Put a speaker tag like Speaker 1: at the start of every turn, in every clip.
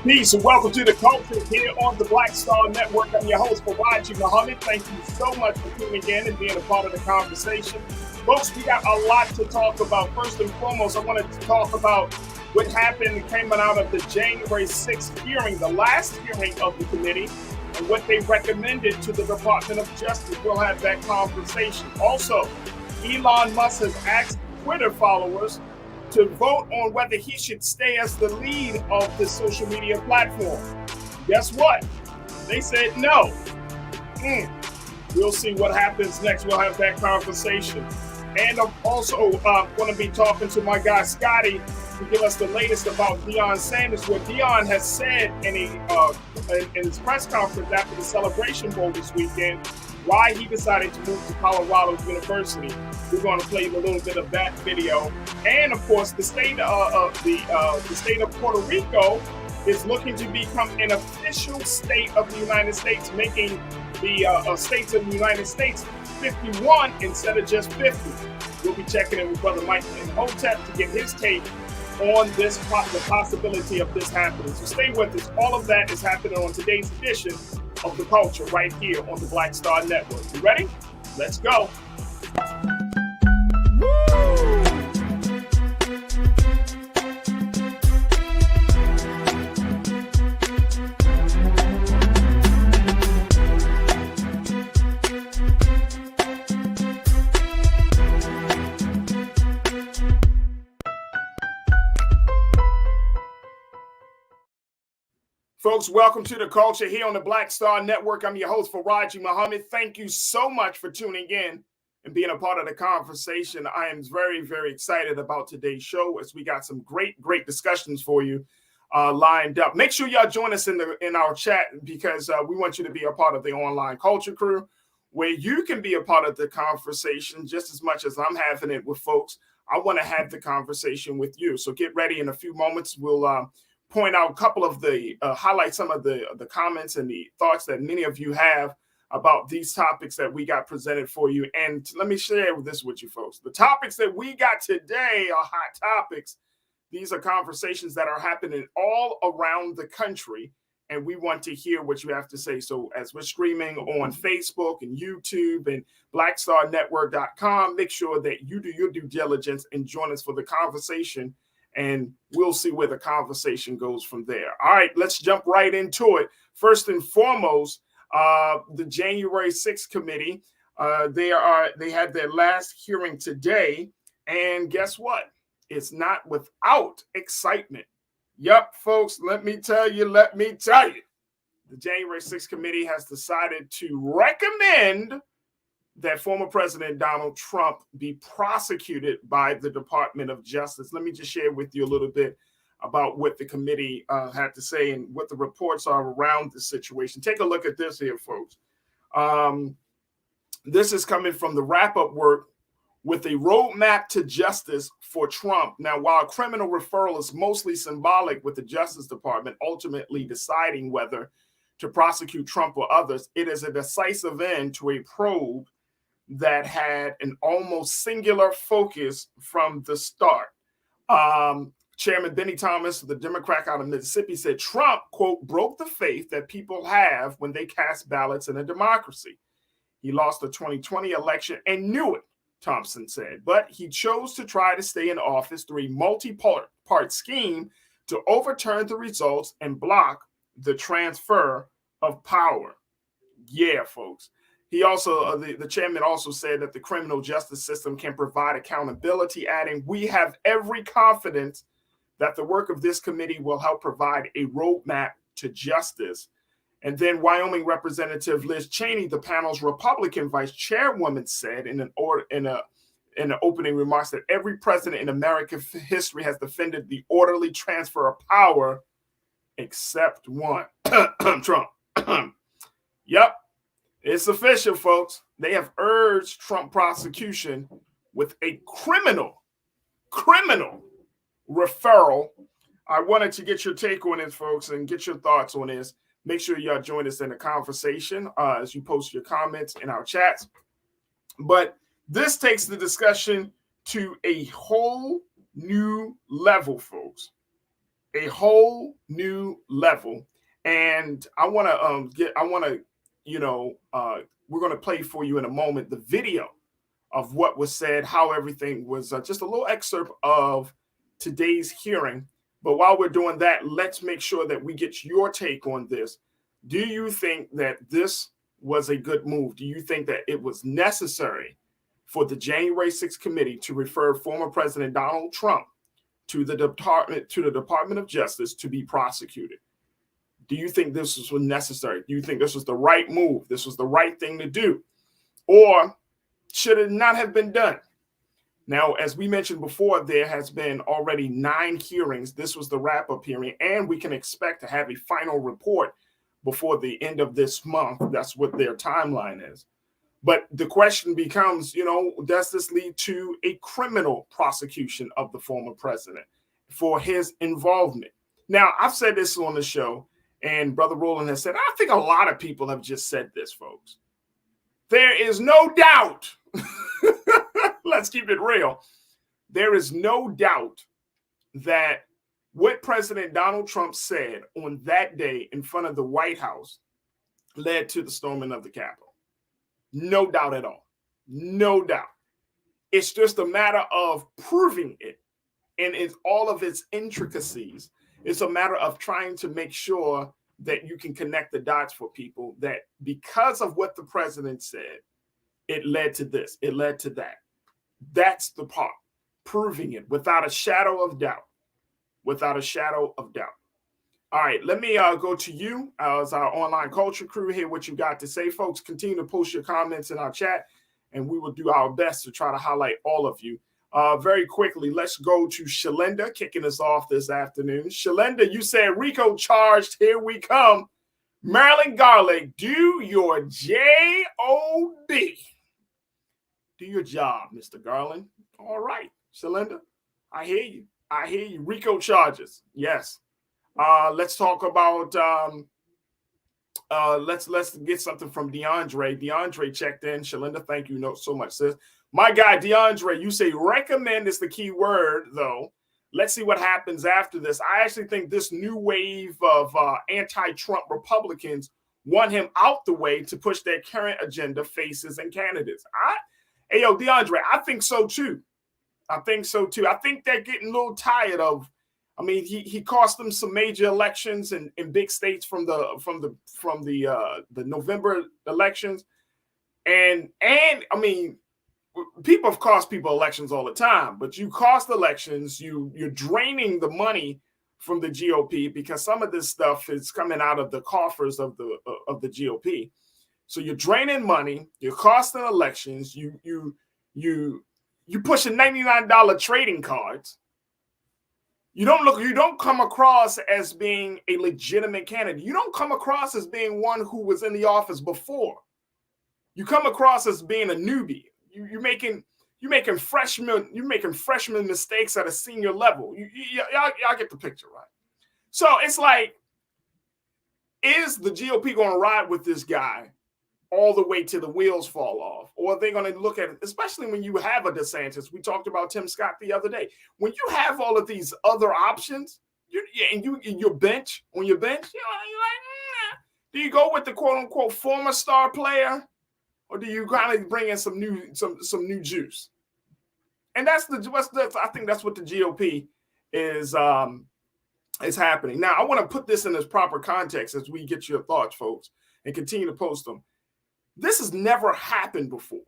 Speaker 1: Peace and welcome to the culture here on the Black Star Network. I'm your host, Faraji Muhammad. Thank you so much for tuning in and being a part of the conversation. Folks, we got a lot to talk about. First and foremost, I wanted to talk about what happened coming out of the January 6th hearing, the last hearing of the committee, and what they recommended to the Department of Justice. We'll have that conversation. Also, Elon Musk has asked Twitter followers to vote on whether he should stay as the lead of the social media platform. Guess what? They said no. We'll see what happens next. We'll have that conversation. And I'm also going to be talking to my guy Scotty to give us the latest about Deion Sanders, what Deion has said in his press conference after the Celebration Bowl this weekend, why he decided to move to Colorado University. We're going to play a little bit of that video. And of course, the state of Puerto Rico is looking to become an official state of the United States, making the states of the United States 51 instead of just 50. We'll be checking in with Brother Mike and Hotep to get his take on this, the possibility of this happening. So stay with us. All of that is happening on today's edition of The Culture right here on the Black Star Network. You ready? Let's go. Folks, welcome to The Culture here on the Black Star Network. I'm your host, Faraji Muhammad. Thank you so much for tuning in and being a part of the conversation. I am very, very excited about today's show as we got some great discussions for you lined up. Make sure y'all join us in our chat because we want you to be a part of the online culture crew where you can be a part of the conversation just as much as I'm having it with folks. I want to have the conversation with you. So get ready. In a few moments, we'll point out a couple of highlight some of the comments and the thoughts that many of you have about these topics that we got presented for you. And let me share this with you folks. The topics that we got today are hot topics. These are conversations that are happening all around the country, and we want to hear what you have to say. So as we're streaming on Facebook and YouTube and blackstarnetwork.com, make sure that you do your due diligence and join us for the conversation, and we'll see where the conversation goes from there. All right, let's jump right into it. First and foremost, the January 6th committee, they had their last hearing today, and guess what? It's not without excitement. Yep, folks, let me tell you. The January 6th committee has decided to recommend that former President Donald Trump be prosecuted by the Department of Justice. Let me just share with you a little bit about what the committee had to say and what the reports are around the situation. Take a look at this here, folks. This is coming from the wrap-up work with a roadmap to justice for Trump. Now, while criminal referral is mostly symbolic with the Justice Department ultimately deciding whether to prosecute Trump or others, it is a decisive end to a probe that had an almost singular focus from the start. Chairman Benny Thomas, the Democrat out of Mississippi, said Trump, quote, broke the faith that people have when they cast ballots in a democracy. He lost the 2020 election and knew it, Thompson said, but he chose to try to stay in office through a multi-part scheme to overturn the results and block the transfer of power. Yeah, folks. He also, the chairman also said that the criminal justice system can provide accountability, adding, we have every confidence that the work of this committee will help provide a roadmap to justice. And then Wyoming Representative Liz Cheney, the panel's Republican vice chairwoman, said in an opening remarks that every president in American history has defended the orderly transfer of power except one, Trump. Yep. It's official, folks. They have urged Trump prosecution with a criminal referral. I wanted to get your take on this, folks, and get your thoughts on this. Make sure y'all join us in the conversation as you post your comments in our chats. But this takes the discussion to a whole new level, folks. a whole new level. And I want to we're going to play for you in a moment the video of what was said, how everything was, just a little excerpt of today's hearing. But while we're doing that, let's make sure that we get your take on this. Do you think that this was a good move? Do you think that it was necessary for the January 6th committee to refer former President Donald Trump to the Department of Justice to be prosecuted? Do you think this was necessary? Do you think this was the right move? This was the right thing to do? Or should it not have been done? Now, as we mentioned before, there has been already 9 hearings. This was the wrap-up hearing, and we can expect to have a final report before the end of this month. That's what their timeline is. But the question becomes, does this lead to a criminal prosecution of the former president for his involvement? Now, I've said this on the show, and Brother Roland has said, I think a lot of people have just said this, folks. There is no doubt. Let's keep it real. There is no doubt that what President Donald Trump said on that day in front of the White House led to the storming of the Capitol. No doubt at all. No doubt. It's just a matter of proving it and in all of its intricacies. It's a matter of trying to make sure that you can connect the dots for people, that because of what the president said, it led to this, it led to that. That's the part, proving it without a shadow of doubt. Without a shadow of doubt. All right, let me go to you as our online culture crew, hear what you got to say. Folks, continue to post your comments in our chat, and we will do our best to try to highlight all of you. Very quickly, let's go to Shalinda kicking us off this afternoon. Shalinda, you said Rico charged. Here we come. Marilyn Garlick, do your J-O-B. Do your job, Mr. Garland. All right, Shalinda, I hear you. I hear you. Rico charges. Yes. Let's talk about let's get something from DeAndre. DeAndre checked in. Shalinda, thank you so much, sis. My guy, DeAndre, you say recommend is the key word, though. Let's see what happens after this. I actually think this new wave of anti-Trump Republicans want him out the way to push their current agenda, faces, and candidates. Hey, yo, DeAndre, I think so, too. I think so, too. I think they're getting a little tired of, he cost them some major elections in big states from the November elections. And people have cost people elections all the time, but you cost elections, you're draining the money from the GOP because some of this stuff is coming out of the coffers of the GOP. So you're draining money, you're costing elections, you pushing $99 trading cards. You don't come across as being a legitimate candidate. You don't come across as being one who was in the office before. You come across as being a newbie. You're making freshman mistakes at a senior level. Y'all get the picture, right? So it's like, is the GOP going to ride with this guy all the way till the wheels fall off? Or are they going to look at it, especially when you have a DeSantis? We talked about Tim Scott the other day. When you have all of these other options, your bench, you're like, do you go with the quote unquote former star player, or do you kind of bring in some new juice? And I think that's what the GOP is happening. Now, I want to put this in its proper context as we get your thoughts, folks, and continue to post them. This has never happened before.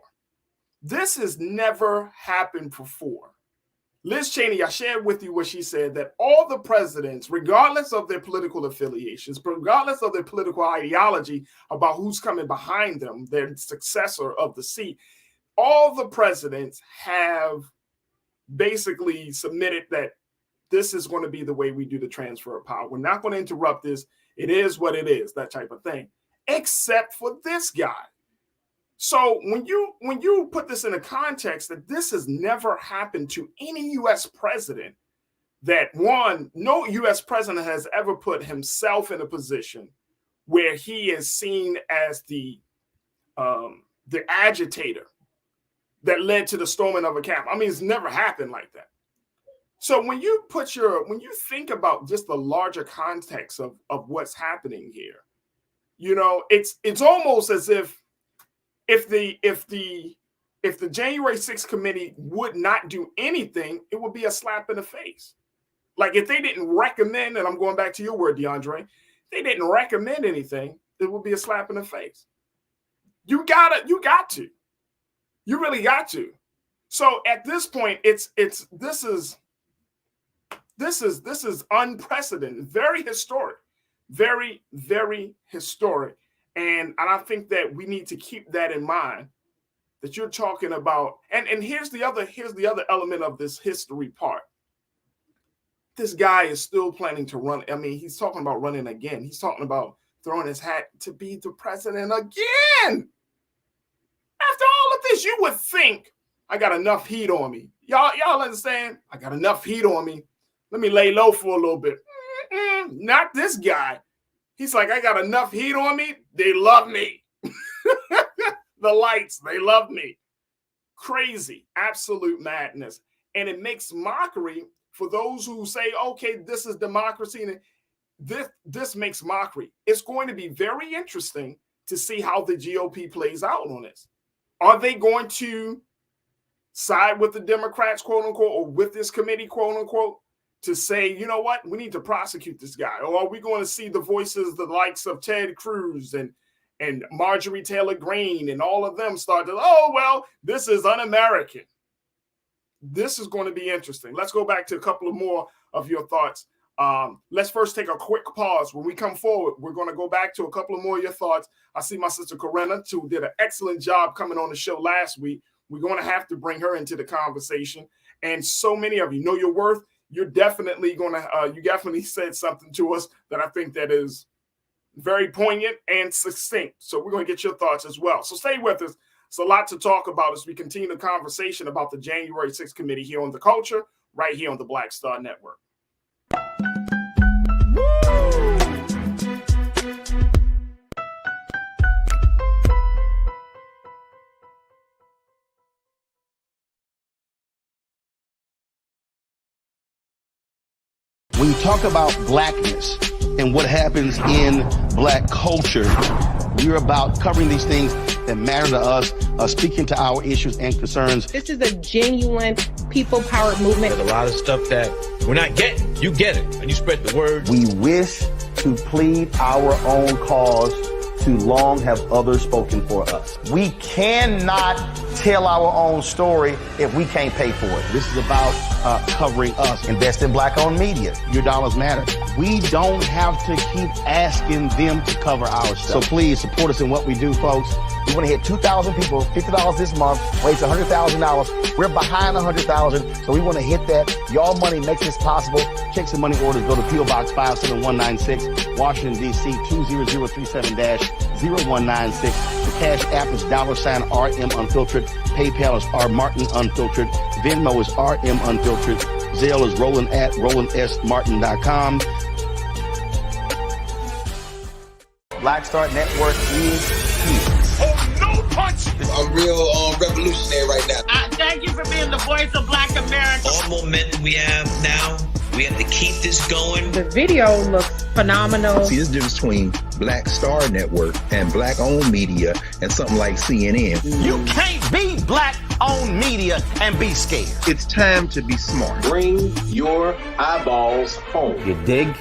Speaker 1: This has never happened before. Liz Cheney, I shared with you what she said, that all the presidents, regardless of their political affiliations, regardless of their political ideology about who's coming behind them, their successor of the seat, all the presidents have basically submitted that this is going to be the way we do the transfer of power. We're not going to interrupt this. It is what it is, that type of thing, except for this guy. So when you put this in a context that this has never happened to any U.S. president, that no U.S. president has ever put himself in a position where he is seen as the agitator that led to the storming of a Capitol. It's never happened like that. So when you think about just the larger context of what's happening here, it's almost as if the January 6th committee would not do anything, it would be a slap in the face. Like if they didn't recommend, and I'm going back to your word, DeAndre, they didn't recommend anything, it would be a slap in the face. You got to. You really got to. So at this point, this is unprecedented, very historic, very, very historic. And I think that we need to keep that in mind, that you're talking about. And here's the other element of this history part. This guy is still planning to run. I mean, he's talking about running again. He's talking about throwing his hat to be the president again. After all of this, you would think, I got enough heat on me. Y'all understand? I got enough heat on me. Let me lay low for a little bit. Not this guy. He's like, I got enough heat on me. They love me. The lights, they love me. Crazy, absolute madness. And it makes mockery for those who say, okay, this is democracy. And this makes mockery. It's going to be very interesting to see how the GOP plays out on this. Are they going to side with the Democrats, quote unquote, or with this committee, quote unquote, to say, you know what, we need to prosecute this guy? Or are we going to see the voices, the likes of Ted Cruz and Marjorie Taylor Greene and all of them start to, oh, well, this is un-American. This is going to be interesting. Let's go back to a couple of more of your thoughts. Let's first take a quick pause. When we come forward, we're going to go back to a couple of more of your thoughts. I see my sister Corinna, who did an excellent job coming on the show last week. We're going to have to bring her into the conversation. And so many of you know your worth. You're definitely going to, you definitely said something to us that I think that is very poignant and succinct. So we're going to get your thoughts as well. So stay with us. It's a lot to talk about as we continue the conversation about the January 6th committee here on The Culture, right here on the Black Star Network.
Speaker 2: When you talk about blackness and what happens in black culture, we're about covering these things that matter to us, speaking to our issues and concerns.
Speaker 3: This is a genuine people-powered movement.
Speaker 4: There's a lot of stuff that we're not getting. You get it, and you spread the word.
Speaker 2: We wish to plead our own cause. Too long have others spoken for us. We cannot tell our own story if we can't pay for it. This is about covering us. Invest in black-owned media. Your dollars matter. We don't have to keep asking them to cover our stuff. So please support us in what we do, folks. We want to hit 2,000 people, $50 this month, raise $100,000. We're behind 100,000, so we want to hit that. Y'all money makes this possible. Checks and money orders go to P.O. Box 57196, Washington, D.C. 20036-0196. The Cash App is $RM Unfiltered. PayPal is R Martin Unfiltered. Venmo is RM Unfiltered. Zelle is roland@rolandsmartin.com. Black Star Network is here.
Speaker 5: Oh, no punch! I'm real revolutionary right now.
Speaker 3: Thank you for being the voice of Black America.
Speaker 6: All momentum we have now, we have to keep this going.
Speaker 3: The video looks phenomenal.
Speaker 7: See, there's a difference between Black Star Network and black-owned media and something like CNN.
Speaker 2: You can't be black-owned media and be scared.
Speaker 7: It's time to be smart.
Speaker 8: Bring your eyeballs home.
Speaker 2: You dig?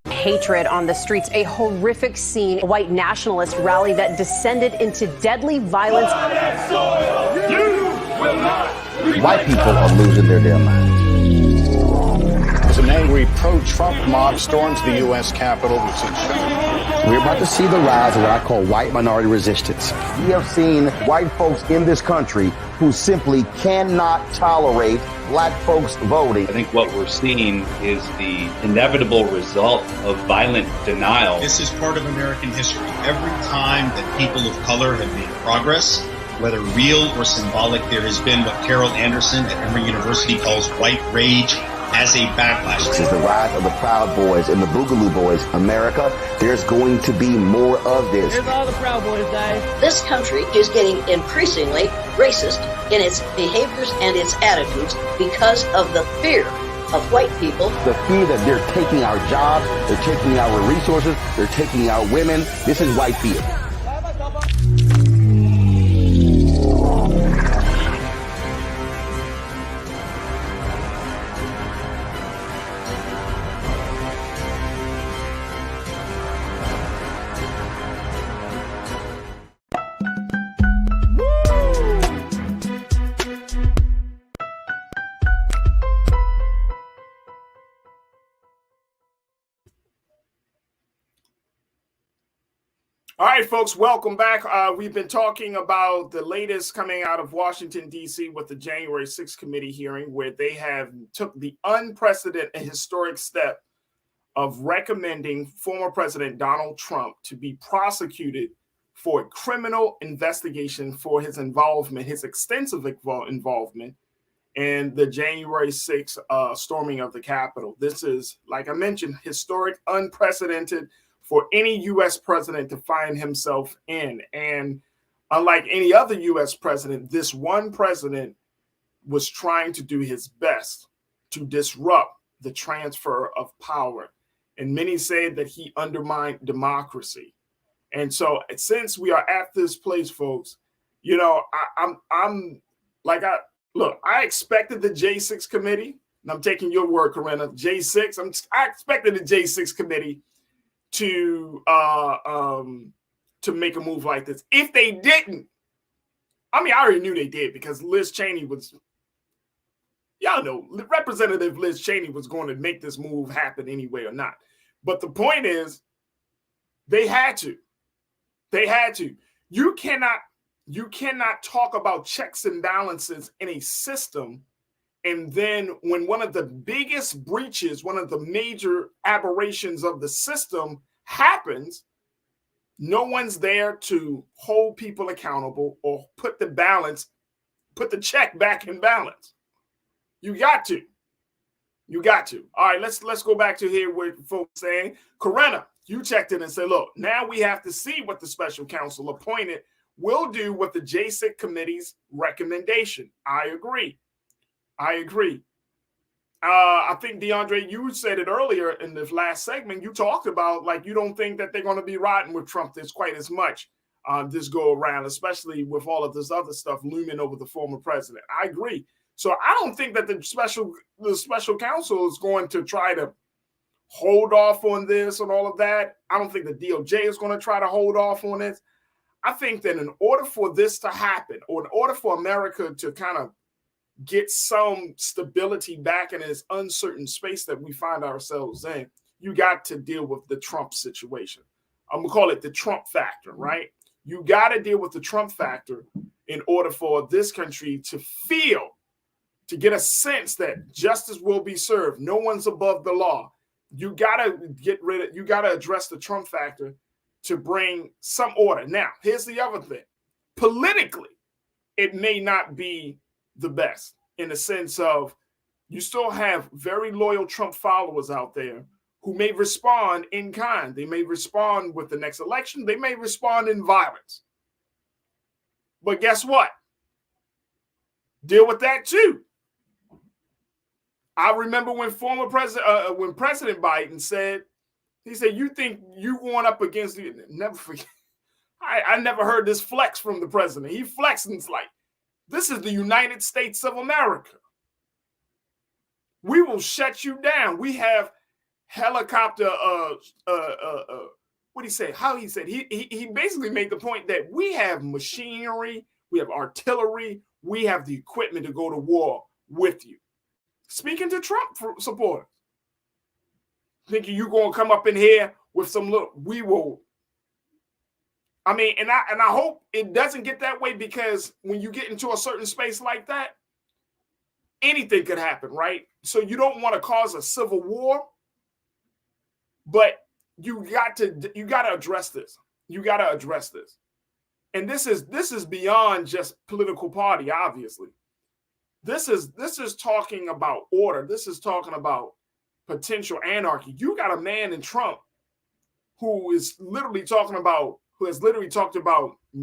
Speaker 9: Hatred on the streets, a horrific scene, a white nationalist rally that descended into deadly violence.
Speaker 2: White people are losing their damn minds.
Speaker 8: As an angry pro-Trump mob storms the U.S. Capitol,
Speaker 2: We're about to see the rise of what I call white minority resistance. We have seen white folks in this country who simply cannot tolerate black folks voting.
Speaker 10: I think what we're seeing is the inevitable result of violent denial.
Speaker 11: This is part of American history. Every time that people of color have made progress, whether real or symbolic, there has been what Carol Anderson at Emory University calls white rage. as a backlash.
Speaker 2: This is the rise of the Proud Boys and the Boogaloo Boys. America, there's going to be more of this.
Speaker 3: Here's all the Proud Boys, guys.
Speaker 12: This country is getting increasingly racist in its behaviors and its attitudes because of the fear of white people.
Speaker 2: The fear that they're taking our jobs, they're taking our resources, they're taking our women. This is white fear.
Speaker 1: All right, folks, welcome back. We've been talking about the latest coming out of Washington, D.C. with the January 6th committee hearing, where they have took the unprecedented and historic step of recommending former President Donald Trump to be prosecuted for a criminal investigation for his involvement, his extensive involvement in the January 6th storming of the Capitol. This is, like I mentioned, historic, unprecedented for any U.S. president to find himself in. And unlike any other U.S. president, this one president was trying to do his best to disrupt the transfer of power. And many say that he undermined democracy. And so since we are at this place, folks, you know, I expected the J6 committee, and I'm taking your word, Corinna, J6, I expected the J6 committee to make a move like this. If they didn't, I mean, I already knew they did because Liz Cheney was, y'all know, Representative Liz Cheney was going to make this move happen anyway or not. But the point is, they had to. They had to. You cannot talk about checks and balances in a system, and then when one of the biggest breaches, one of the major aberrations of the system happens, no one's there to hold people accountable or put the check back in balance. You got to. You got to. All right, let's go back to here where folks saying, Corinna, you checked in and said, look, now we have to see what the special counsel appointed will do with the J6 committee's recommendation. I agree. I think, DeAndre, you said it earlier in this last segment. You talked about, like, you don't think that they're going to be riding with Trump this quite as much this go around, especially with all of this other stuff looming over the former president. I agree. So I don't think that the special counsel is going to try to hold off on this and all of that. I don't think the DOJ is going to try to hold off on it. I think that in order for this to happen, or in order for America to kind of get some stability back in this uncertain space that we find ourselves in, you got to deal with the Trump situation. I'm going to call it the Trump factor, right? You got to deal with the Trump factor in order for this country to get a sense that justice will be served. No one's above the law. You got to address the Trump factor to bring some order. Now, here's the other thing. Politically, it may not be the best, in the sense of you still have very loyal Trump followers out there who may respond in kind. They may respond with the next election. They may respond in violence. But guess what? Deal with that too. I remember when President Biden said, he said, you think you going up against the, never forget. I never heard this flex from the president. He flexed and it's like, this is the United States of America. We will shut you down. We have helicopter, what he said, how he said, he basically made the point that we have machinery, we have artillery, we have the equipment to go to war with you. Speaking to Trump supporters, thinking you're going to come up in here with some little, we will. I mean, and I hope it doesn't get that way, because when you get into a certain space like that, anything could happen, right? So you don't want to cause a civil war, but you got to address this. You got to address this. And this is beyond just political party, obviously. This is talking about order. This is talking about potential anarchy. You got a man in Trump who has literally talked about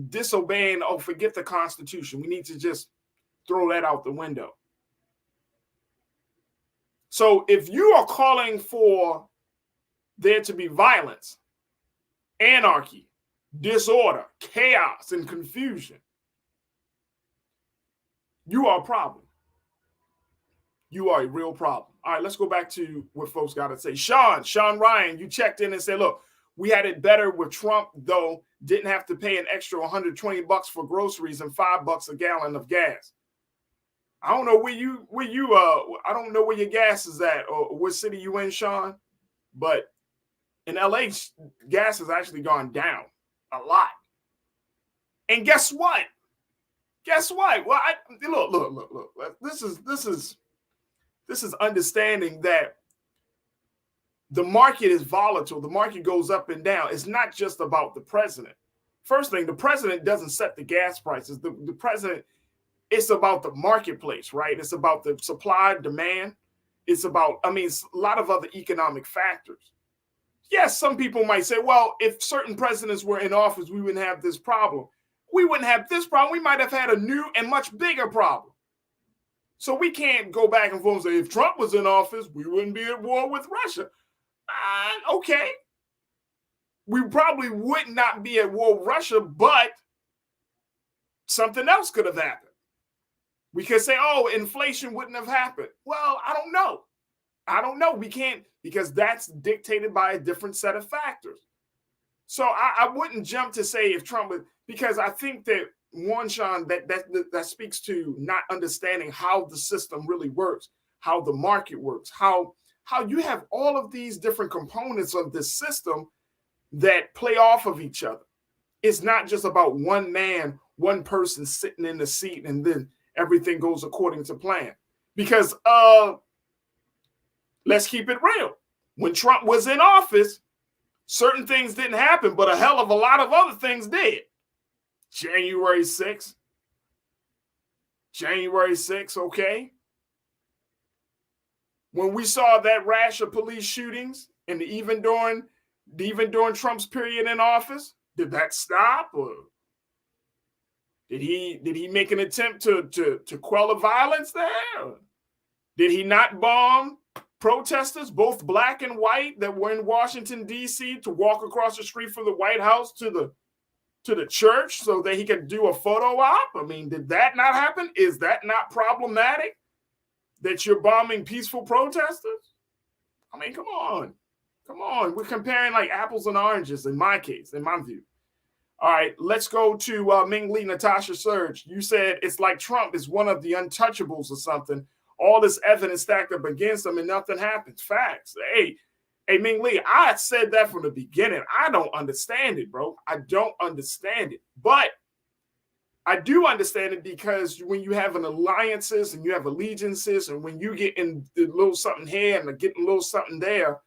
Speaker 1: disobeying, oh, forget the Constitution. We need to just throw that out the window. So if you are calling for there to be violence, anarchy, disorder, chaos, and confusion, you are a problem. You are a real problem. All right, let's go back to what folks got to say. Sean Ryan, you checked in and said, look, we had it better with Trump, though, didn't have to pay an extra $120 for groceries and $5 a gallon of gas. I don't know I don't know where your gas is at or what city you in, Sean, but in LA, gas has actually gone down a lot. And guess what? Well, look. This is understanding that the market is volatile. The market goes up and down. It's not just about the president. First thing, the president doesn't set the gas prices. The president, it's about the marketplace, right? It's about the supply, demand. It's about, a lot of other economic factors. Yes, some people might say, well, if certain presidents were in office, we wouldn't have this problem. We wouldn't have this problem. We might have had a new and much bigger problem. So we can't go back and forth and say, if Trump was in office, we wouldn't be at war with Russia. Okay. We probably would not be at war with Russia, but something else could have happened. We could say, oh, inflation wouldn't have happened. Well, I don't know. We can't, because that's dictated by a different set of factors. So I wouldn't jump to say if Trump was, because I think that, one, Sean, that speaks to not understanding how the system really works, how the market works, how you have all of these different components of this system that play off of each other. It's not just about one man, one person sitting in the seat and then everything goes according to plan. Because let's keep it real. When Trump was in office, certain things didn't happen, but a hell of a lot of other things did. January 6th, okay? When we saw that rash of police shootings, and even during Trump's period in office, did that stop, or did he make an attempt to quell the violence there? Did he not bomb protesters, both black and white, that were in Washington, D.C. to walk across the street from the White House to the church so that he could do a photo op? Did that not happen? Is that not problematic that you're bombing peaceful protesters? Come on. We're comparing like apples and oranges in my case, in my view. All right, let's go to Ming Lee, Natasha Surge. You said it's like Trump is one of the untouchables or something. All this evidence stacked up against him and nothing happens. Facts. Hey, Ming Lee, I said that from the beginning. I don't understand it, bro. I don't understand it. But I do understand it because when you have an alliances and you have allegiances, and when you get in a little something here and getting a little something there,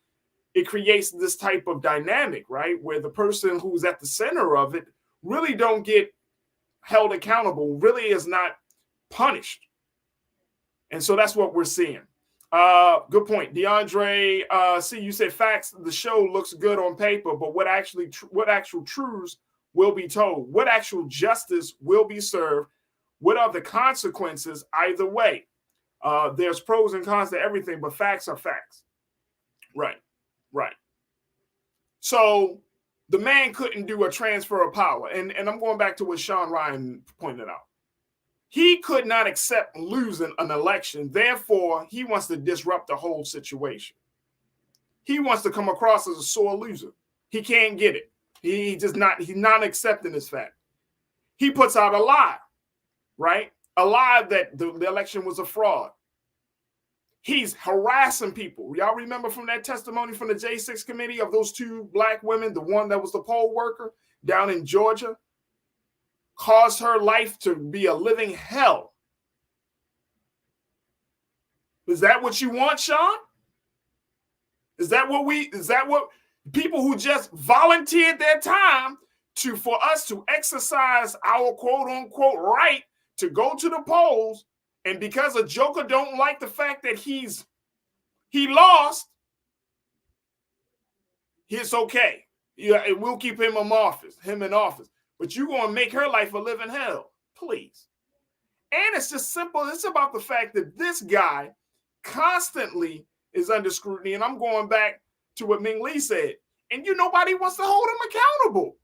Speaker 1: it creates this type of dynamic, right? Where the person who's at the center of it really don't get held accountable, really is not punished. And so that's what we're seeing. Good point. DeAndre, see, you said facts, the show looks good on paper, but what actual truths will be told? What actual justice will be served? What are the consequences either way? There's pros and cons to everything, but facts are facts. Right. So the man couldn't do a transfer of power. And I'm going back to what Sean Ryan pointed out. He could not accept losing an election. Therefore, he wants to disrupt the whole situation. He wants to come across as a sore loser. He can't get it. He's not accepting this fact. He puts out a lie, right? A lie that the election was a fraud. He's harassing people. Y'all remember from that testimony from the J6 committee of those two black women, the one that was the poll worker down in Georgia, caused her life to be a living hell. Is that what you want, Sean? Is that what people who just volunteered their time for us to exercise our quote unquote right to go to the polls And because a joker don't like the fact that he lost, it's okay. Yeah, we'll keep him in office. But you're going to make her life a living hell. Please. And it's just simple. It's about the fact that this guy constantly is under scrutiny. And I'm going back to what Ming Lee said. And nobody wants to hold him accountable.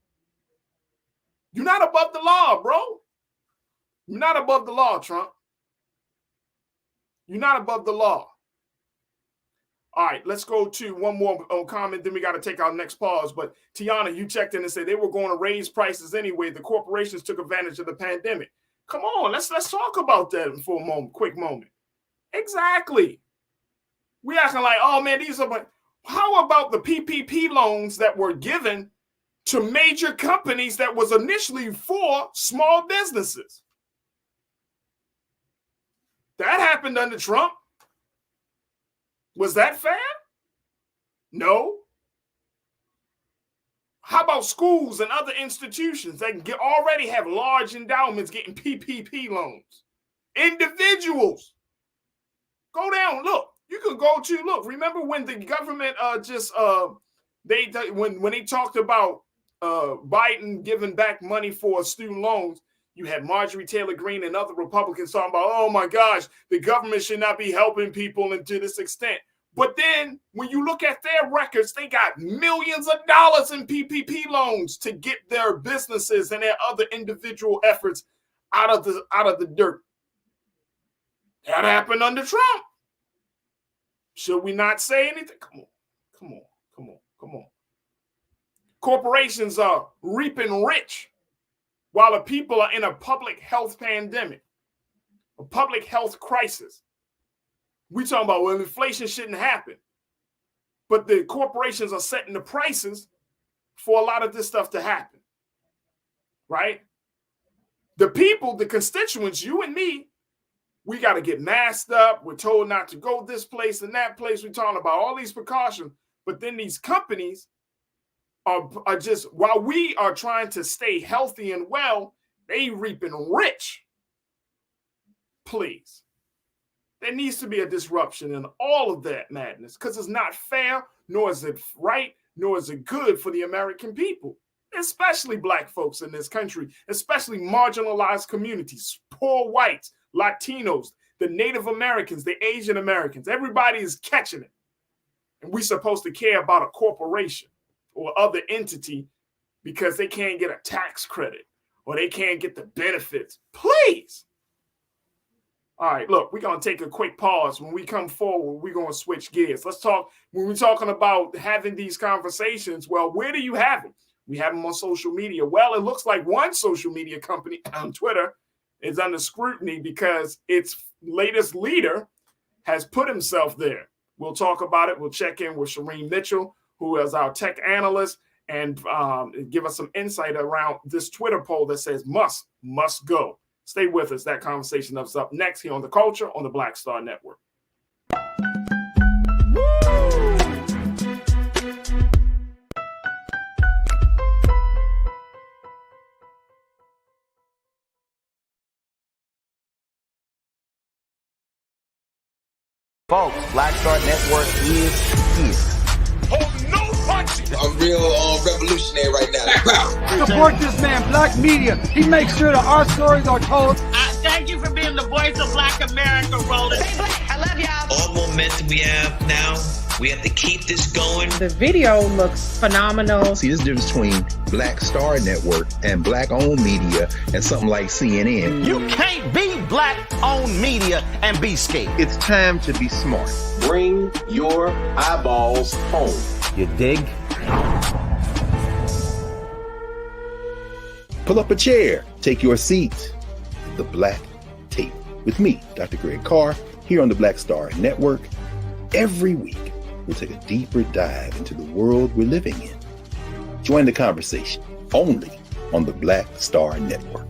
Speaker 1: You're not above the law, bro. You're not above the law, Trump. You're not above the law. All right, let's go to one more comment. Then we got to take our next pause. But Tiana, you checked in and said they were going to raise prices anyway. The corporations took advantage of the pandemic. Come on, let's talk about that for a moment, quick moment. Exactly. We acting like, oh man, these are. How about the PPP loans that were given to major companies that was initially for small businesses? That happened under Trump. Was that fair? No. How about schools and other institutions that already have large endowments getting PPP loans? Individuals. Go down, look. You could go to, look, remember when the government when they talked about Biden giving back money for student loans, you had Marjorie Taylor Greene and other Republicans talking about, oh my gosh, the government should not be helping people and to this extent. But then when you look at their records, they got millions of dollars in PPP loans to get their businesses and their other individual efforts out of the dirt. That happened under Trump. Should we not say anything? Come on. Corporations are reaping rich while the people are in a public health pandemic, a public health crisis. We talking about, well, inflation shouldn't happen. But the corporations are setting the prices for a lot of this stuff to happen. Right? The people, the constituents, you and me, we got to get masked up. We're told not to go this place and that place. We're talking about all these precautions. But then these companies are just, while we are trying to stay healthy and well, they reaping rich. Please. There needs to be a disruption in all of that madness because it's not fair, nor is it right, nor is it good for the American people, especially Black folks in this country, especially marginalized communities, poor whites, Latinos, the Native Americans, the Asian Americans. Everybody is catching it. And we're supposed to care about a corporation or other entity because they can't get a tax credit or they can't get the benefits. Please. All right, look, we're going to take a quick pause. When we come forward, we're going to switch gears. Let's talk, when we're talking about having these conversations, well, where do you have them? We have them on social media. Well, it looks like one social media company on Twitter is under scrutiny because its latest leader has put himself there. We'll talk about it. We'll check in with Shireen Mitchell, who is our tech analyst, and give us some insight around this Twitter poll that says Musk must go. Stay with us. That conversation is up next here on The Culture on the Black Star Network.
Speaker 2: Folks, Black Star Network is here.
Speaker 5: Oh, no punches! I'm real revolutionary right now.
Speaker 13: Support this man, Black Media. He makes sure that our stories are told.
Speaker 3: Thank you for being the voice of Black America, Roland. Hey, Black, I love y'all.
Speaker 6: All momentum we have now, we have to keep this going.
Speaker 3: The video looks phenomenal.
Speaker 7: See, this difference between Black Star Network and Black-owned media and something like CNN.
Speaker 2: You can't be Black-owned media and be scared.
Speaker 7: It's time to be smart.
Speaker 8: Bring your eyeballs home.
Speaker 2: You dig?
Speaker 7: Pull up a chair. Take your seat. The Black Tape. With me, Dr. Greg Carr, here on the Black Star Network. Every week, we'll take a deeper dive into the world we're living in. Join the conversation only on the Black Star Network.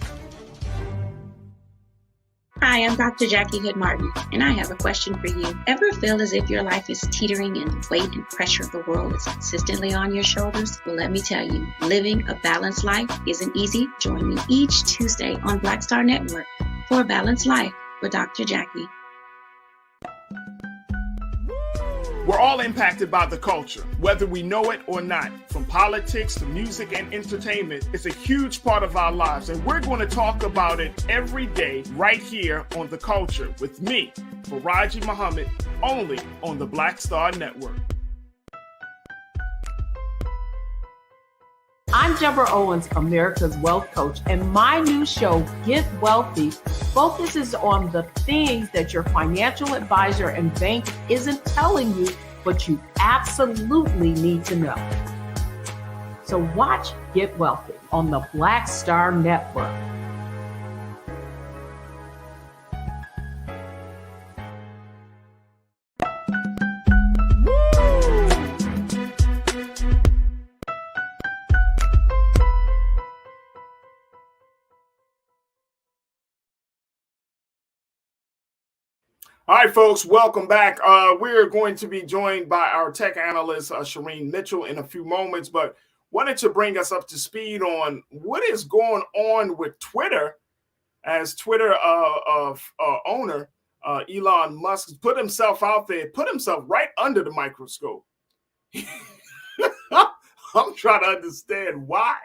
Speaker 14: Hi, I'm Dr. Jackie Hood Martin, and I have a question for you. Ever feel as if your life is teetering and the weight and pressure of the world is consistently on your shoulders? Well, let me tell you, living a balanced life isn't easy. Join me each Tuesday on Black Star Network for a Balanced Life with Dr. Jackie.
Speaker 1: We're all impacted by the culture, whether we know it or not. From politics to music and entertainment, it's a huge part of our lives, and we're going to talk about it every day right here on The Culture with me, Faraji Muhammad, only on the Black Star Network.
Speaker 15: I'm Deborah Owens, America's Wealth Coach, and my new show, Get Wealthy, focuses on the things that your financial advisor and bank isn't telling you, but you absolutely need to know. So watch Get Wealthy on the Black Star Network.
Speaker 1: All right, folks, welcome back. We're going to be joined by our tech analyst, Shireen Mitchell, in a few moments, but wanted to bring us up to speed on what is going on with Twitter, as Twitter owner Elon Musk put himself out there, put himself right under the microscope. I'm trying to understand why.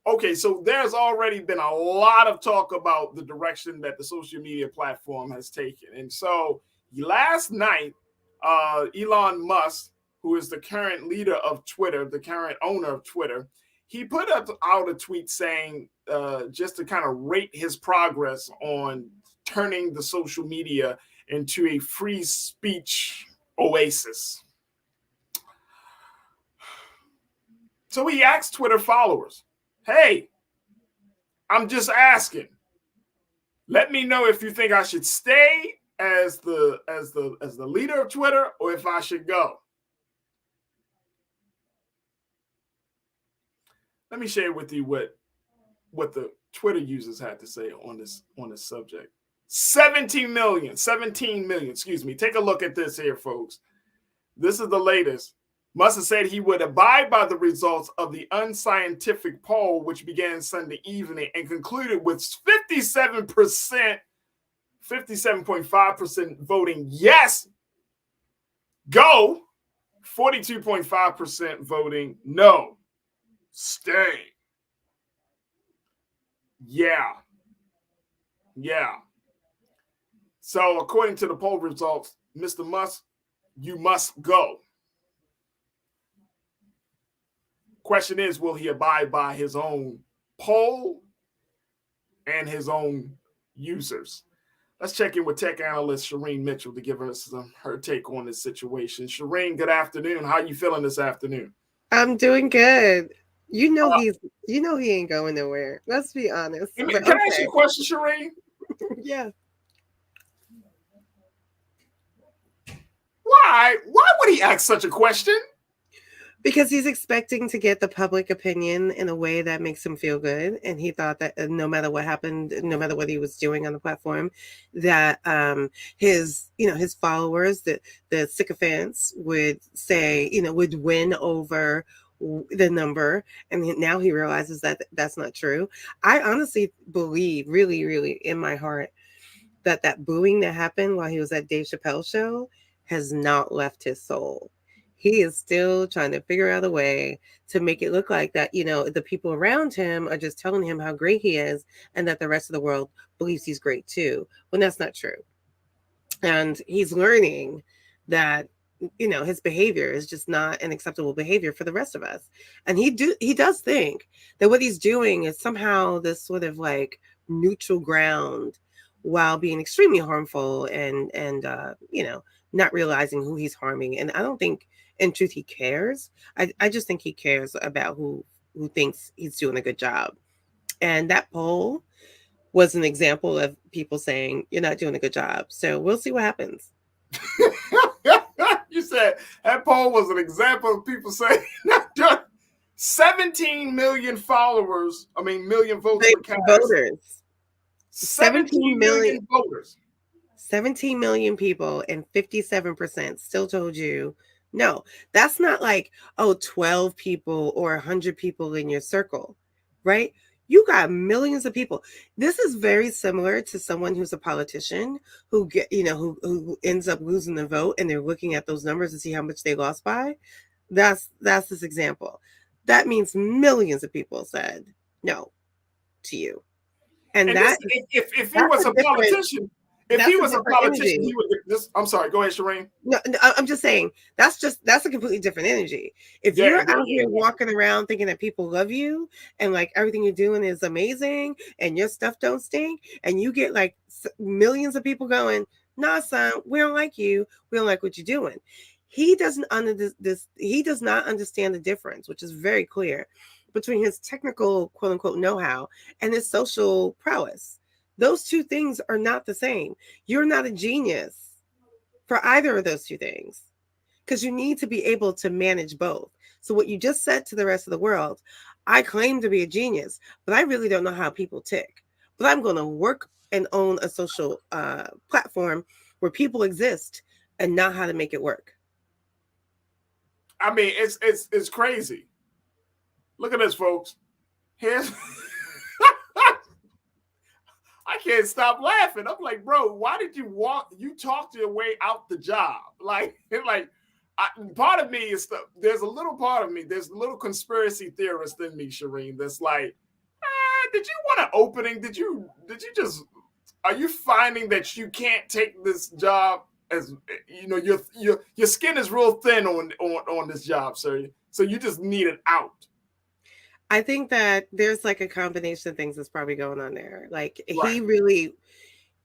Speaker 1: Okay, so there's already been a lot of talk about the direction that the social media platform has taken. And so last night, Elon Musk, who is the current leader of Twitter, the current owner of Twitter, he put out a tweet saying, just to kind of rate his progress on turning the social media into a free speech oasis. So he asked Twitter followers, hey, I'm just asking. Let me know if you think I should stay as the leader of Twitter or if I should go. Let me share with you what the Twitter users had to say on this subject. 17 million. Excuse me. Take a look at this here, folks. This is the latest. Musk said he would abide by the results of the unscientific poll, which began Sunday evening and concluded with 57.5% voting yes, go, 42.5% voting no, stay. Yeah. So according to the poll results, Mr. Musk, you must go. Question is, will he abide by his own poll and his own users? Let's check in with tech analyst Shireen Mitchell to give us her take on this situation. Shireen, good afternoon. How are you feeling this afternoon?
Speaker 16: I'm doing good. You know he ain't going nowhere. Let's be honest.
Speaker 1: Can I ask you a question, Shireen?
Speaker 16: Yeah.
Speaker 1: Why would he ask such a question?
Speaker 16: Because he's expecting to get the public opinion in a way that makes him feel good. And he thought that no matter what happened, no matter what he was doing on the platform, that his followers, the sycophants would say, would win over the number. And now he realizes that that's not true. I honestly believe, really, really in my heart, that booing that happened while he was at Dave Chappelle's show has not left his soul. He is still trying to figure out a way to make it look like that, the people around him are just telling him how great he is and that the rest of the world believes he's great too, when that's not true. And he's learning that, his behavior is just not an acceptable behavior for the rest of us. And he does think that what he's doing is somehow this sort of like neutral ground while being extremely harmful and not realizing who he's harming. And I don't think, in truth, he cares. I just think he cares about who thinks he's doing a good job. And that poll was an example of people saying, you're not doing a good job. So we'll see what happens.
Speaker 1: You said that poll was an example of people saying, 17 million followers, million votes were cast.
Speaker 16: Voters.
Speaker 1: 17 million voters.
Speaker 16: 17 million people and 57% still told you no. That's not like, 12 people or 100 people in your circle, right? You got millions of people. This is very similar to someone who's a politician who who ends up losing the vote, and they're looking at those numbers to see how much they lost by. That's this example. That means millions of people said no to you. And that
Speaker 1: if he was a politician, he would just. I'm sorry. Go ahead, Shireen.
Speaker 16: No, I'm just saying that's a completely different energy. If you're out here walking around thinking that people love you and like everything you're doing is amazing and your stuff don't stink, and you get like millions of people going, "Nah, son, we don't like you. We don't like what you're doing." He doesn't he does not understand the difference, which is very clear, between his technical quote unquote know-how and his social prowess. Those two things are not the same. You're not a genius for either of those two things, because you need to be able to manage both. So what you just said to the rest of the world, I claim to be a genius, but I really don't know how people tick. But I'm going to work and own a social platform where people exist and know how to make it work.
Speaker 1: I mean, it's crazy. Look at this, folks. Here's I can't stop laughing. I'm like, bro, why did you talked your way out the job? Part of me is there's a little part of me, there's a little conspiracy theorist in me, Shireen, that's like, did you want an opening? Did you just, are you finding that you can't take this job as, you know, your skin is real thin on this job, sir. So you just need an out.
Speaker 16: I think that there's like a combination of things that's probably going on there. Like
Speaker 1: right.
Speaker 16: He really,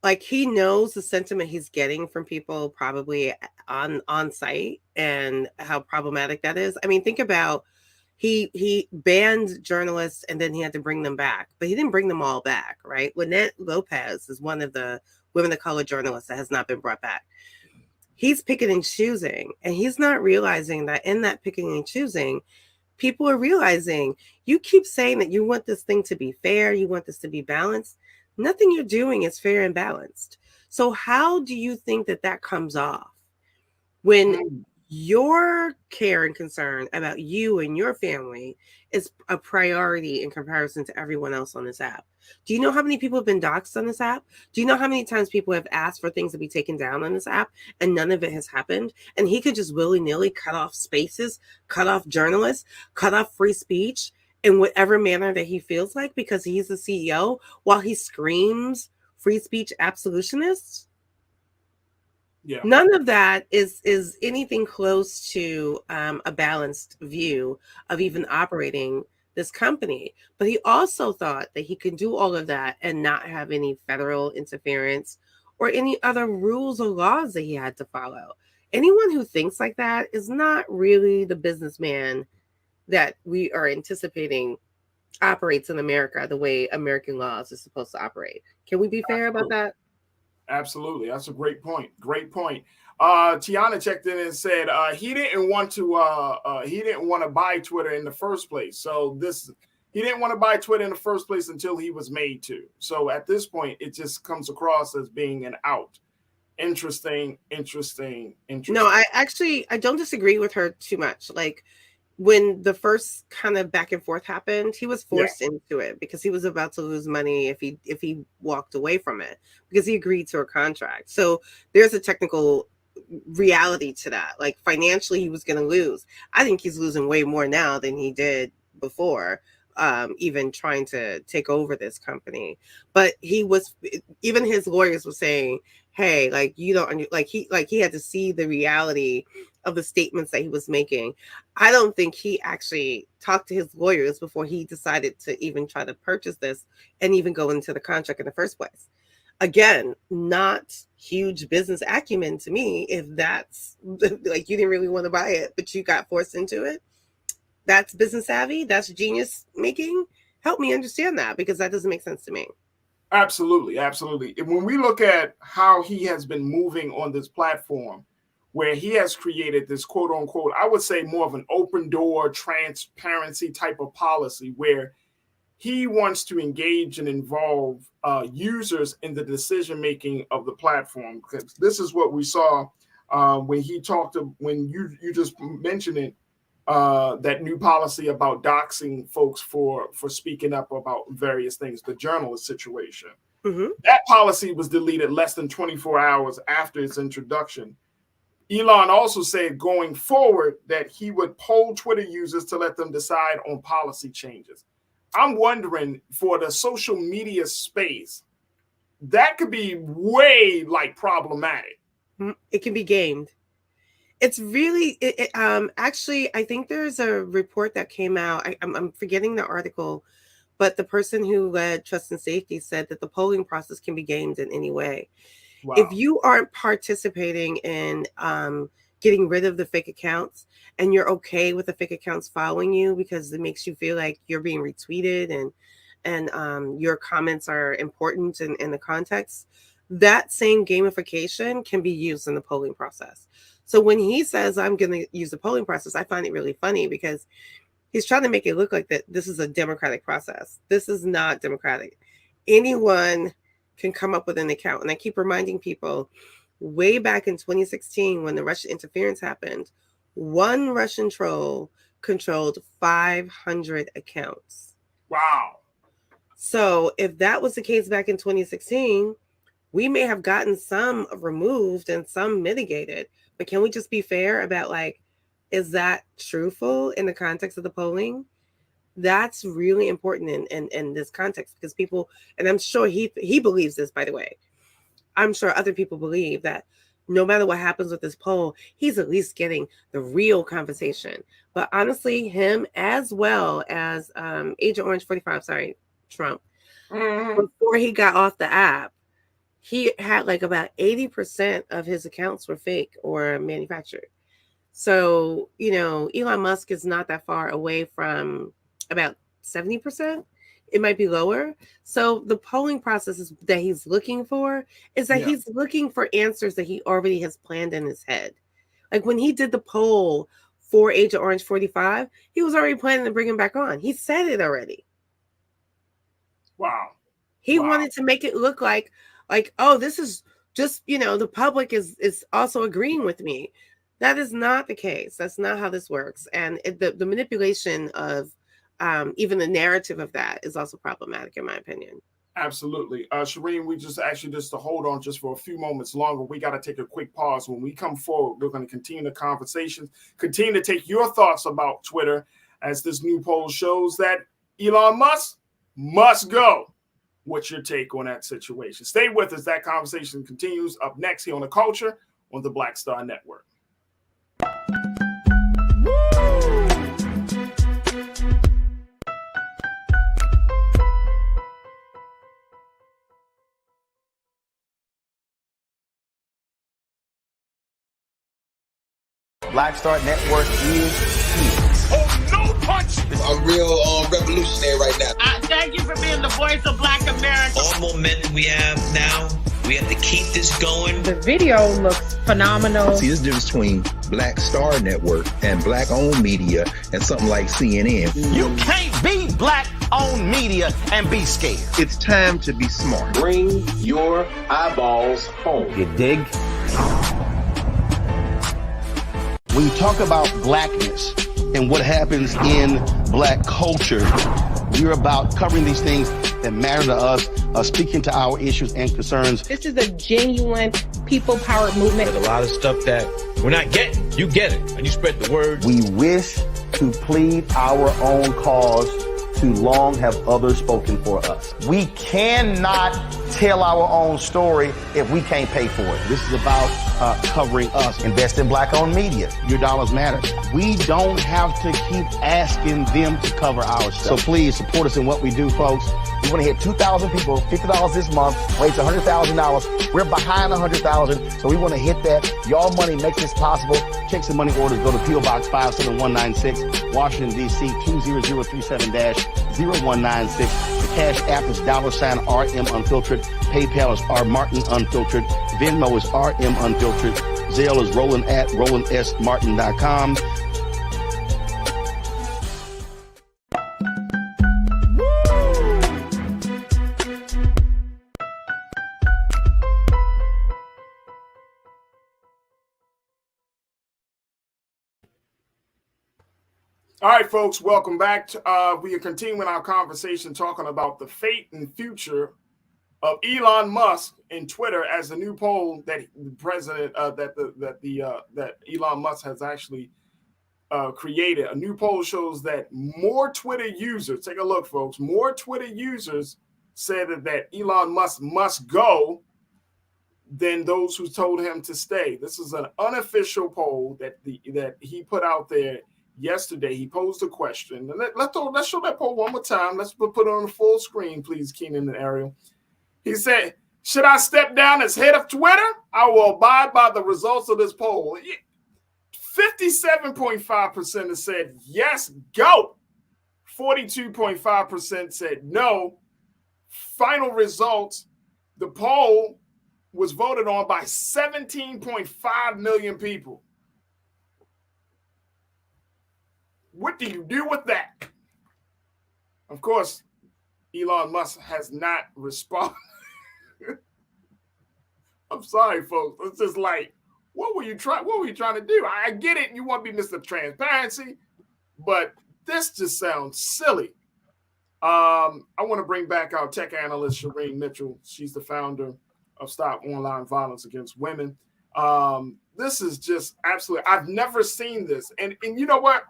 Speaker 16: like he knows the sentiment he's getting from people probably on site and how problematic that is. I mean, think about he banned journalists and then he had to bring them back, but he didn't bring them all back, right? Lynette Lopez is one of the women of color journalists that has not been brought back. He's picking and choosing, and he's not realizing that in that picking and choosing, people are realizing you keep saying that you want this thing to be fair, you want this to be balanced. Nothing you're doing is fair and balanced. So how do you think that comes off when your care and concern about you and your family is a priority in comparison to everyone else on this app? Do you know how many people have been doxxed on this app? Do you know how many times people have asked for things to be taken down on this app and none of it has happened? And he could just willy-nilly cut off spaces, cut off journalists, cut off free speech in whatever manner that he feels like because he's the CEO while he screams free speech absolutionists?
Speaker 1: Yeah.
Speaker 16: None of that is anything close to a balanced view of even operating this company. But he also thought that he could do all of that and not have any federal interference or any other rules or laws that he had to follow. Anyone who thinks like that is not really the businessman that we are anticipating operates in America the way American laws are supposed to operate. Can we be fair about that?
Speaker 1: Absolutely. That's a great point. Great point. Tiana checked in and said he didn't want to buy Twitter in the first place. So he didn't want to buy Twitter in the first place until he was made to. So at this point, it just comes across as being an out. Interesting. No,
Speaker 16: I don't disagree with her too much. Like when the first kind of back and forth happened, he was forced into it because he was about to lose money if he walked away from it because he agreed to a contract. So there's a technical reality to that. Like financially, he was going to lose. I think he's losing way more now than he did before, even trying to take over this company. But even his lawyers were saying, hey, like you don't he had to see the reality of the statements that he was making. I don't think he actually talked to his lawyers before he decided to even try to purchase this and even go into the contract in the first place. Again, not huge business acumen to me if that's like you didn't really want to buy it, but you got forced into it. That's business savvy. That's genius making. Help me understand that because that doesn't make sense to me.
Speaker 1: Absolutely. When we look at how he has been moving on this platform, where he has created this quote unquote, I would say more of an open door transparency type of policy where he wants to engage and involve users in the decision making of the platform. Because this is what we saw when he talked to, when you just mentioned it, that new policy about doxing folks for speaking up about various things, the journalist situation. That policy was deleted less than 24 hours after its introduction. Elon also said going forward that he would poll Twitter users to let them decide on policy changes. I'm wondering, for the social media space, that could be way like problematic.
Speaker 16: It can be gamed. It's really, actually, I think there's a report that came out. I'm forgetting the article, but the person who led Trust and Safety said that the polling process can be gamed in any way. Wow. If you aren't participating in getting rid of the fake accounts, and you're okay with the fake accounts following you because it makes you feel like you're being retweeted and your comments are important in the context, that same gamification can be used in the polling process. So when he says, I'm going to use the polling process, I find it really funny because he's trying to make it look like that this is a democratic process. This is not democratic. Anyone can come up with an account. And I keep reminding people, way back in 2016, when the Russian interference happened, one Russian troll controlled 500 accounts.
Speaker 1: Wow.
Speaker 16: So if that was the case back in 2016, we may have gotten some removed and some mitigated. But can we just be fair about, like, is that truthful in the context of the polling? That's really important in this context, because people, and I'm sure he believes this, by the way. I'm sure other people believe that no matter what happens with this poll, he's at least getting the real conversation. But honestly, him as well as Agent Orange 45, Trump, before he got off the app, he had like about 80% of his accounts were fake or manufactured. So, you know, Elon Musk is not that far away from about 70%. It might be lower. So the polling process that he's looking for is that he's looking for answers that he already has planned in his head. Like when he did the poll for Agent Orange 45, he was already planning to bring him back on. He said it already.
Speaker 1: Wow.
Speaker 16: He wanted to make it look like, oh, this is just, you know, the public is also agreeing with me. That is not the case. That's not how this works. And the manipulation of even the narrative of that is also problematic, in my opinion.
Speaker 1: Absolutely. Shireen, we just to hold on just for a few moments longer. We got to take a quick pause. When we come forward, we're going to continue the conversation, continue to take your thoughts about Twitter, as this new poll shows that Elon Musk must go. What's your take on that situation? Stay with us. That conversation continues up next here on The Culture on the Black Star Network.
Speaker 2: Black Star Network is here.
Speaker 5: Oh, no punch! I'm real revolutionary right now.
Speaker 3: Thank you for being the voice of Black America.
Speaker 6: All momentum we have now, we have to keep this going.
Speaker 17: The video looks phenomenal.
Speaker 7: See, there's a difference between Black Star Network and black-owned media and something like CNN.
Speaker 2: You can't be black-owned media and be scared.
Speaker 7: It's time to be smart.
Speaker 8: Bring your eyeballs home.
Speaker 2: You dig? When you talk about blackness and what happens in black culture, we're about covering these things that matter to us, speaking to our issues and concerns.
Speaker 17: This is a genuine people-powered movement.
Speaker 4: There's a lot of stuff that we're not getting. You get it, and you spread the word.
Speaker 2: We wish to plead our own cause. Too long have others spoken for us. We cannot tell our own story if we can't pay for it. This is about covering us. Invest in black-owned media. Your dollars matter. We don't have to keep asking them to cover our stuff. So please support us in what we do, folks. We want to hit 2,000 people, $50 this month, raise $100,000. We're behind 100,000, so we want to hit that. Y'all money makes this possible. Checks and money orders go to P.O. Box 57196, Washington, D.C. 20037-0196. The Cash App is $RM Unfiltered. PayPal is R Martin Unfiltered. Venmo is RM Unfiltered. Zelle is Roland at RolandSMartin.com.
Speaker 1: All right, folks, welcome back. We are continuing our conversation talking about the fate and future of Elon Musk and Twitter, as the new poll that the president that Elon Musk has actually created. A new poll shows that more Twitter users, take a look, folks, more Twitter users said that Elon Musk must go than those who told him to stay. This is an unofficial poll that he put out there yesterday. He posed a question. Let's show that poll one more time. Let's put it on the full screen, please, Keenan and Ariel. He said, should I step down as head of Twitter? I will abide by the results of this poll. 57.5% have said, yes, go. 42.5% said no. Final results, the poll was voted on by 17.5 million people. What do you do with that? Of course, Elon Musk has not responded. I'm sorry, folks. It's just like, what were you trying to do? I get it. You want to be Mr. Transparency, but this just sounds silly. I want to bring back our tech analyst, Shireen Mitchell. She's the founder of Stop Online Violence Against Women. This is just absolutely, I've never seen this. And you know what?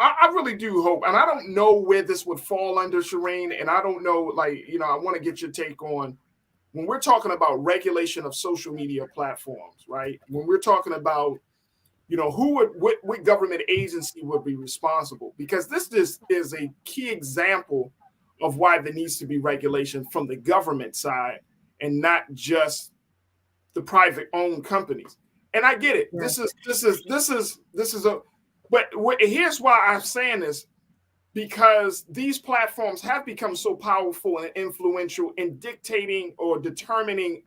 Speaker 1: I really do hope, and I don't know where this would fall under, Shireen, and I don't know, I want to get your take on when we're talking about regulation of social media platforms, right? When we're talking about, what government agency would be responsible? Because this is a key example of why there needs to be regulation from the government side and not just the private owned companies. And I get it. Yeah. Here's why I'm saying this, because these platforms have become so powerful and influential in dictating or determining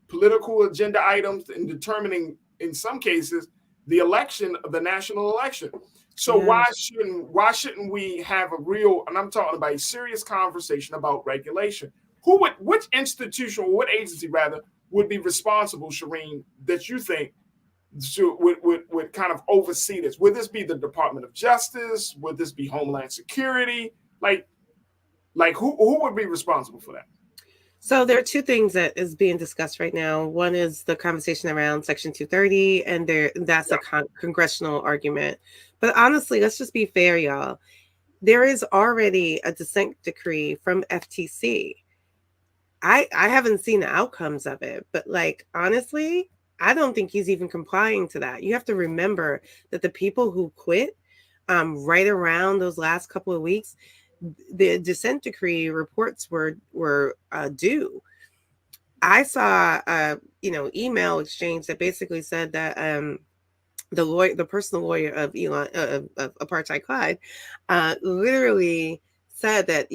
Speaker 1: political agenda items, and determining, in some cases, the national election. So why shouldn't we have a real, and I'm talking about a serious conversation about regulation? Which institution, or what agency rather, would be responsible, Shireen, that you think would kind of oversee this? Would this be the Department of Justice? Would this be Homeland Security? Who would be responsible for that?
Speaker 16: So there are two things that is being discussed right now. One is the conversation around Section 230, and that's a congressional argument. But honestly, let's just be fair, y'all. There is already a dissent decree from FTC. I haven't seen the outcomes of it, but honestly, I don't think he's even complying to that. You have to remember that the people who quit right around those last couple of weeks, the dissent decree reports were due. I saw email exchange that basically said that the personal lawyer of Elon of Apartheid Clyde literally said that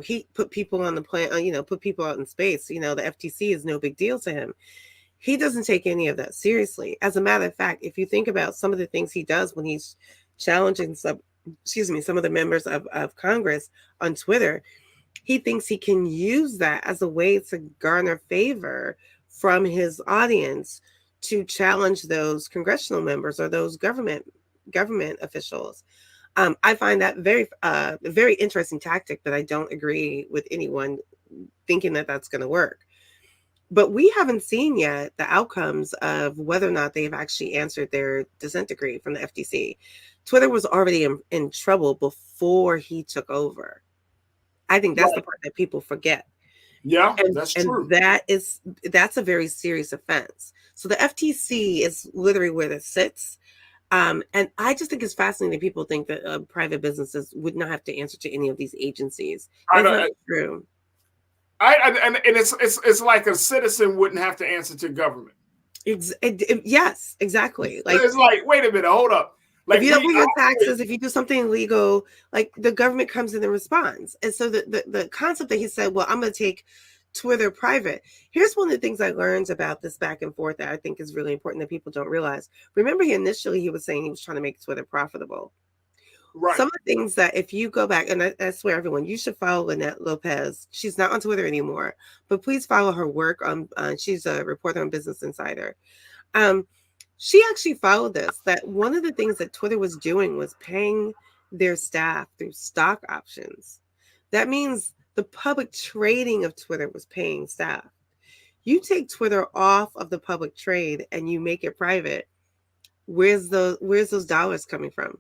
Speaker 16: he put people on the plane, put people out in space. The FTC is no big deal to him. He doesn't take any of that seriously. As a matter of fact, if you think about some of the things he does when he's challenging some of the members of Congress on Twitter, he thinks he can use that as a way to garner favor from his audience to challenge those congressional members or those government officials. I find that a very interesting tactic, but I don't agree with anyone thinking that that's going to work. But we haven't seen yet the outcomes of whether or not they've actually answered their dissent decree from the FTC. Twitter was already in trouble before he took over. I think that's the part that people forget.
Speaker 1: Yeah, that's true.
Speaker 16: And that's a very serious offense. So the FTC is literally where it sits. And I just think it's fascinating that people think that private businesses would not have to answer to any of these agencies. That's not true.
Speaker 1: And it's like a citizen wouldn't have to answer to government.
Speaker 16: Yes, exactly.
Speaker 1: It's like, wait a minute, hold up.
Speaker 16: If you don't pay your taxes, if you do something illegal, the government comes in and responds. And so the concept that he said, well, I'm going to take Twitter private. Here's one of the things I learned about this back and forth that I think is really important that people don't realize. Remember, he was saying he was trying to make Twitter profitable. Right. Some of the things that if you go back, and I swear everyone, you should follow Lynette Lopez. She's not on Twitter anymore, but please follow her work on. She's a reporter on Business Insider. She actually followed this, that one of the things that Twitter was doing was paying their staff through stock options. That means the public trading of Twitter was paying staff. You take Twitter off of the public trade and you make it private. Where's those dollars coming from?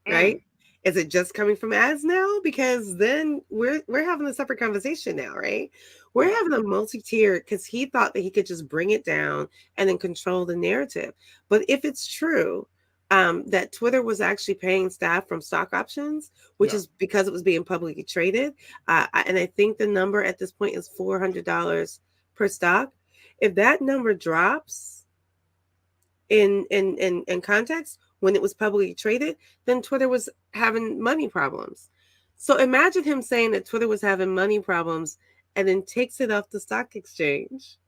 Speaker 16: Right? Is it just coming from ads now? Because then we're having a separate conversation now, right? We're having a multi-tier, because he thought that he could just bring it down and then control the narrative. But if it's true that Twitter was actually paying staff from stock options, which is because it was being publicly traded, and I think the number at this point is $400 per stock. If that number drops in context, when it was publicly traded, then Twitter was having money problems. So imagine him saying that Twitter was having money problems and then takes it off the stock exchange.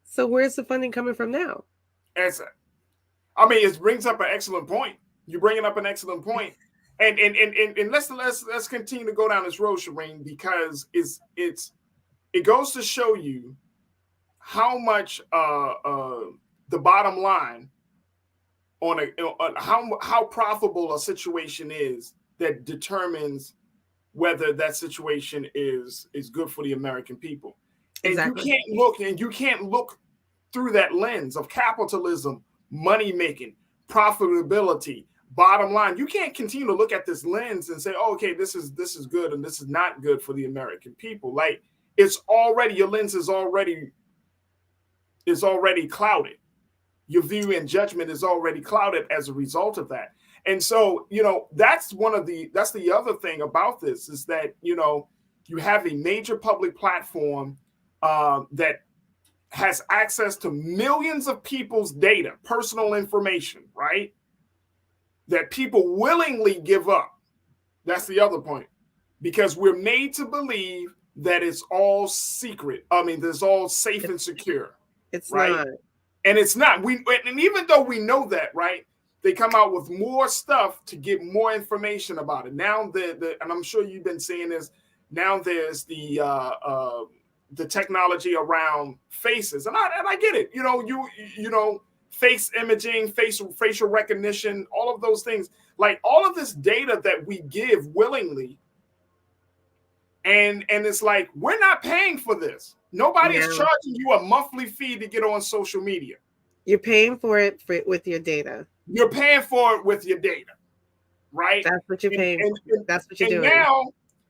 Speaker 16: So where's the funding coming from now?
Speaker 1: It brings up an excellent point. You're bringing up an excellent point. And let's continue to go down this road, Shireen, because it goes to show you how much the bottom line on how profitable a situation is that determines whether that situation is good for the American people. And
Speaker 16: exactly.
Speaker 1: you can't look through that lens of capitalism, money making, profitability, bottom line. You can't continue to look at this lens and say, oh, okay, this is good and this is not good for the American people. Like, your lens is already clouded. Your view and judgment is already clouded as a result of that. And so, that's the other thing about this is that, you have a major public platform that has access to millions of people's data, personal information, right? That people willingly give up. That's the other point, because we're made to believe that it's all secret. It's all safe and secure.
Speaker 16: It's
Speaker 1: right?
Speaker 16: not.
Speaker 1: And it's not. And even though we know that, right? They come out with more stuff to get more information about it. Now, and I'm sure you've been seeing this. Now there's the technology around faces, and I get it. Face imaging, facial recognition, all of those things. Like all of this data that we give willingly, and it's like we're not paying for this. Nobody is charging you a monthly fee to get on social media.
Speaker 16: You're paying for it with your data.
Speaker 1: You're paying for it with your data, right?
Speaker 16: That's what you're paying for. That's what you're doing.
Speaker 1: And now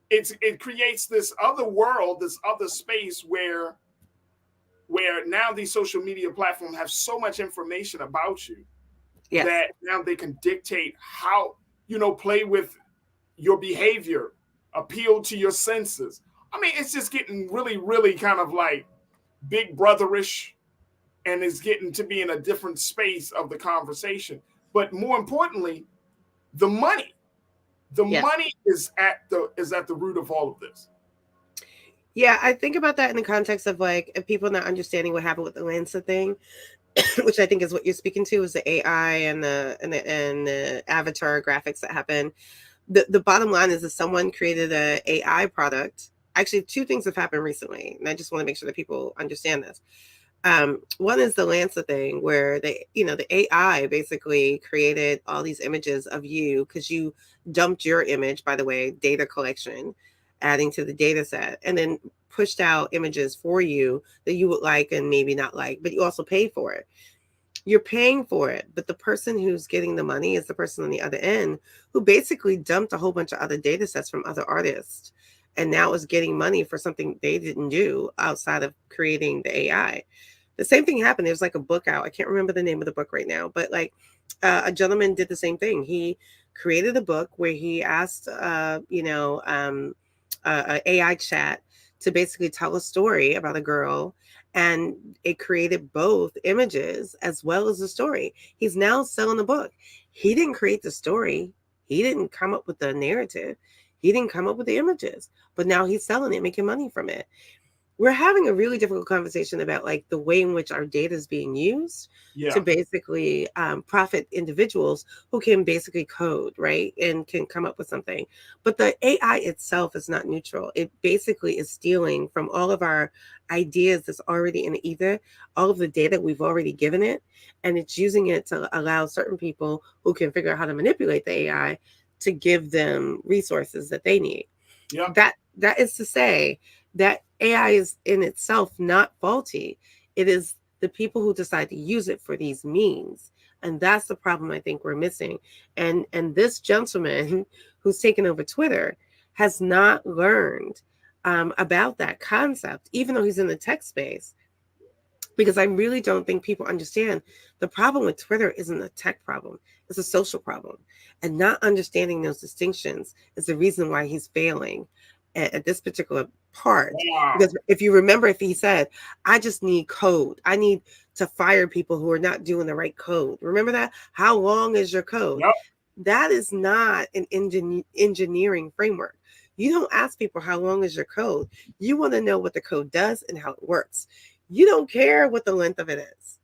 Speaker 1: it creates this other world, this other space where now these social media platforms have so much information about you that now they can dictate how, play with your behavior, appeal to your senses. It's just getting really, really kind of like big brotherish, and it's getting to be in a different space of the conversation. But more importantly, the money. The money is at the root of all of this.
Speaker 16: Yeah, I think about that in the context of like people not understanding what happened with the Lancer thing, which I think is what you're speaking to, is the AI and the avatar graphics that happen. The bottom line is that someone created an AI product. Actually, two things have happened recently, and I just want to make sure that people understand this. One is the Lancer thing, where the AI basically created all these images of you because you dumped your image, by the way, data collection, adding to the data set, and then pushed out images for you that you would like and maybe not like, but you also pay for it. You're paying for it, but the person who's getting the money is the person on the other end who basically dumped a whole bunch of other data sets from other artists and now is getting money for something they didn't do outside of creating the AI. The same thing happened. There's like a book out. I can't remember the name of the book right now, but like a gentleman did the same thing. He created a book where he asked, an AI chat to basically tell a story about a girl, and it created both images as well as the story. He's now selling the book. He didn't create the story. He didn't come up with the narrative. He didn't come up with the images, but now he's selling it, making money from it. we're having a really difficult conversation about like the way in which our data is being used to basically profit individuals who can basically code, right? And can come up with something. But the AI itself is not neutral. It basically is stealing from all of our ideas that's already in the ether, all of the data we've already given it, and it's using it to allow certain people who can figure out how to manipulate the AI to give them resources that they need. That is to say that AI is in itself not faulty. It is the people who decide to use it for these means. And that's the problem I think we're missing. And this gentleman who's taken over Twitter has not learned about that concept, even though he's in the tech space. Because I really don't think people understand the problem with Twitter isn't a tech problem. It's a social problem. And not understanding those distinctions is the reason why he's failing at this particular part. Because if you remember, if he said, I just need code, I need to fire people who are not doing the right code. Remember that? How long is your code? That is not an engineering framework. You don't ask people how long is your code. You want to know what the code does and how it works. You don't care what the length of it is.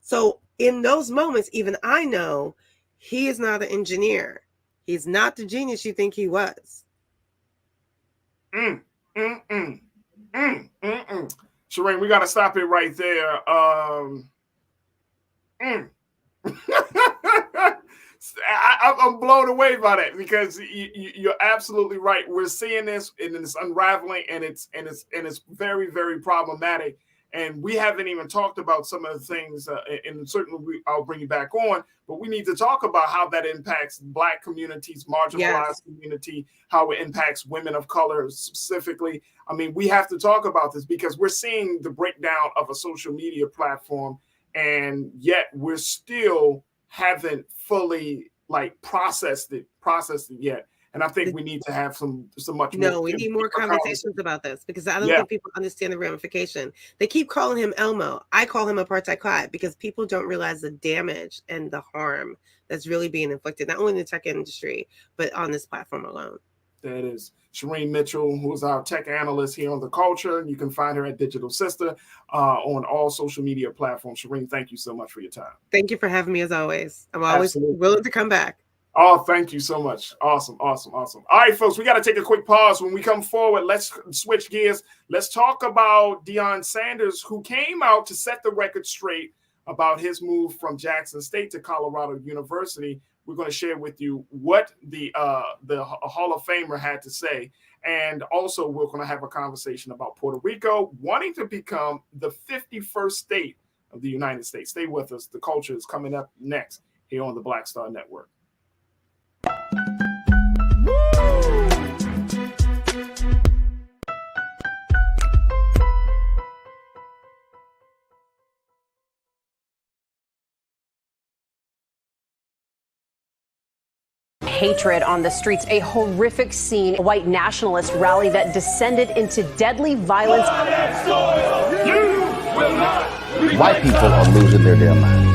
Speaker 16: So in those moments, even I know he is not an engineer. He's not the genius you think he was.
Speaker 1: Shireen, we got to stop it right there. I'm blown away by that because you're absolutely right. We're seeing this and it's unraveling, and it's very, very problematic. And we haven't even talked about some of the things, and certainly I'll bring you back on, but we need to talk about how that impacts Black communities, marginalized community, how it impacts women of color specifically. I mean, we have to talk about this because we're seeing the breakdown of a social media platform, and yet we're still haven't fully like processed it yet. And I think we need to have some much more.
Speaker 16: No, we need more conversations about this because I don't think people understand the ramification. They keep calling him Elmo. I call him Apartheid Clyde because people don't realize the damage and the harm that's really being inflicted, not only in the tech industry, but on this platform alone.
Speaker 1: That is Shireen Mitchell, who's our tech analyst here on The Culture. You can find her at Digital Sister on all social media platforms. Shireen, thank you so much for your time.
Speaker 16: Thank you for having me as always. I'm always willing to come back.
Speaker 1: Oh, thank you so much. Awesome. All right, folks, we got to take a quick pause. When we come forward, let's switch gears. Let's talk about Deion Sanders, who came out to set the record straight about his move from Jackson State to Colorado University. We're going to share with you what the Hall of Famer had to say. And also, we're going to have a conversation about Puerto Rico wanting to become the 51st state of the United States. Stay with us. The Culture is coming up next here on the Black Star Network.
Speaker 9: Hatred on the streets, a horrific scene, a white nationalist rally that descended into deadly violence.
Speaker 2: White people are losing their damn minds.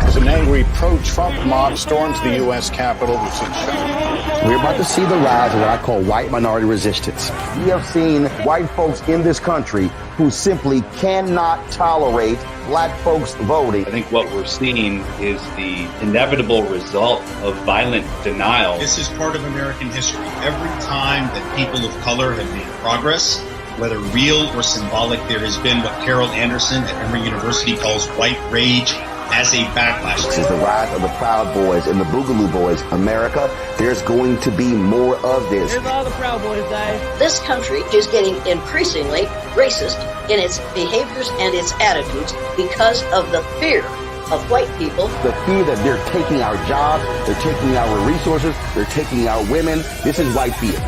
Speaker 8: As an angry pro-Trump mob storms the U.S. Capitol,
Speaker 2: we're about to see the rise of what I call white minority resistance. We have seen white folks in this country who simply cannot tolerate Black folks voting.
Speaker 10: I think what we're seeing is the inevitable result of violent denial.
Speaker 11: This is part of American history. Every time that people of color have made progress, whether real or symbolic, there has been what Carol Anderson at Emory University calls white rage as a backlash.
Speaker 2: This is the rise of the Proud Boys and the Boogaloo Boys. America, there's going to be more of this.
Speaker 3: Here's all the Proud Boys, guys.
Speaker 12: This country is getting increasingly racist in its behaviors and its attitudes because of the fear of white people.
Speaker 2: The fear that they're taking our jobs, they're taking our resources, they're taking our women. This is white fear.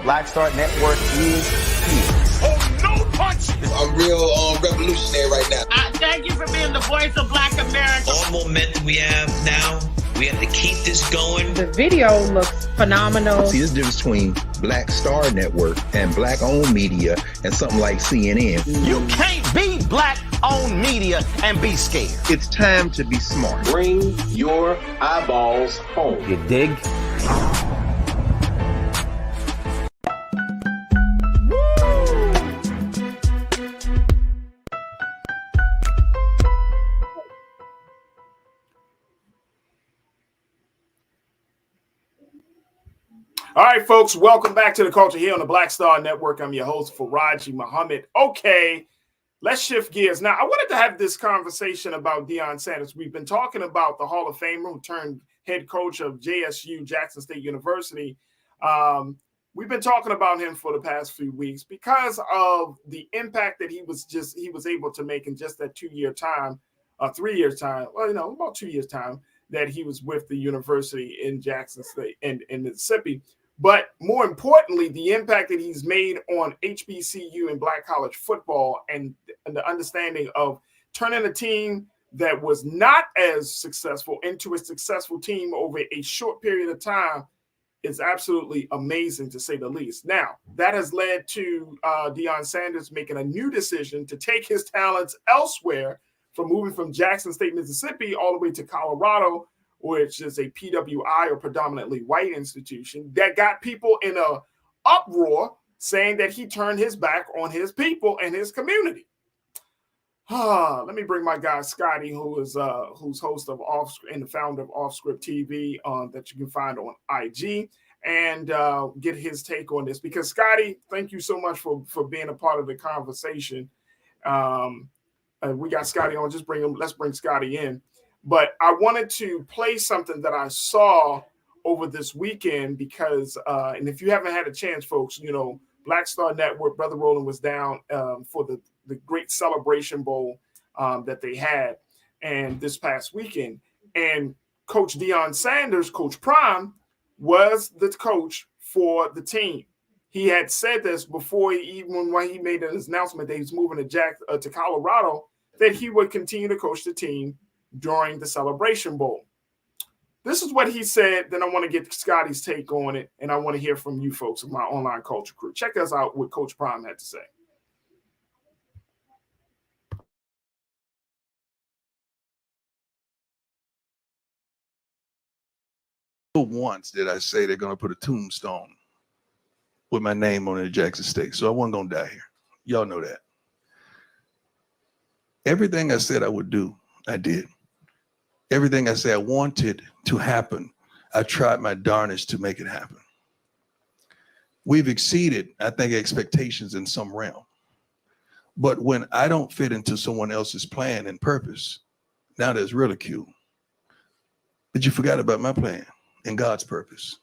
Speaker 2: Black Star Network is here.
Speaker 5: Oh, no punch! I'm real revolutionary right now.
Speaker 3: Thank you for being the voice of Black America.
Speaker 6: All momentum we have now, we have to keep this going.
Speaker 17: The video looks phenomenal.
Speaker 7: See, this difference between Black Star Network and black-owned media and something like CNN.
Speaker 2: You can't be black-owned media and be scared.
Speaker 7: It's time to be smart.
Speaker 8: Bring your eyeballs home.
Speaker 2: You dig?
Speaker 1: All right, folks, welcome back to the Culture here on the Black Star Network. I'm your host, Faraji Muhammad. Okay, let's shift gears. Now, I wanted to have this conversation about Deion Sanders. We've been talking about the Hall of Famer who turned head coach of JSU, Jackson State University. We've been talking about him for the past few weeks because of the impact that he was able to make in just that 2 year time, 3 years time, about 2 years time that he was with the university in Jackson State and in Mississippi. But more importantly, the impact that he's made on HBCU and black college football and the understanding of turning a team that was not as successful into a successful team over a short period of time is absolutely amazing, to say the least. Now, that has led to Deion Sanders making a new decision to take his talents elsewhere, from moving from Jackson State, Mississippi, all the way to Colorado, which is a PWI or predominantly white institution that got people in a uproar saying that he turned his back on his people and his community. Let me bring my guy Scotty, who's host of and the founder of Offscript TV that you can find on IG, and get his take on this. Because Scotty, thank you so much for being a part of the conversation. We got Scotty on. Let's bring Scotty in. But I wanted to play something that I saw over this weekend because, and if you haven't had a chance, folks, Black Star Network, Brother Roland was down for the great Celebration Bowl that they had and this past weekend. And Coach Deion Sanders, Coach Prime, was the coach for the team. He had said this before when he made his announcement that he was moving to Colorado, that he would continue to coach the team during the Celebration Bowl. This is what he said. Then I want to get Scotty's take on it, and I want to hear from you folks of my online culture crew. Check us out what Coach Prime had to say.
Speaker 18: Once did I say they're going to put a tombstone with my name on it at Jackson State, so I wasn't going to die here. Y'all know that. Everything I said I would do, I did. Everything I said I wanted to happen, I tried my darnest to make it happen. We've exceeded, I think, expectations in some realm. But when I don't fit into someone else's plan and purpose, now there's ridicule. But you forgot about my plan and God's purpose.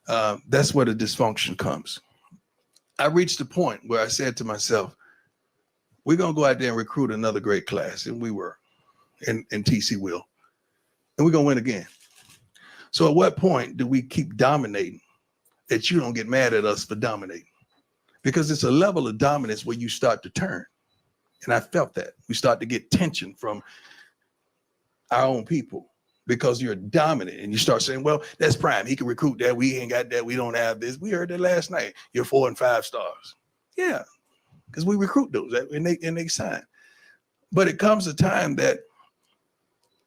Speaker 18: That's where the dysfunction comes. I reached a point where I said to myself, we're going to go out there and recruit another great class. And we were, and TC will. And we're going to win again. So at what point do we keep dominating that you don't get mad at us for dominating? Because it's a level of dominance where you start to turn. And I felt that. We start to get tension from our own people because you're dominant and you start saying, well, that's Prime. He can recruit that. We ain't got that. We don't have this. We heard that last night. You're 4 and 5 stars. Yeah, because we recruit those and they sign. But it comes a time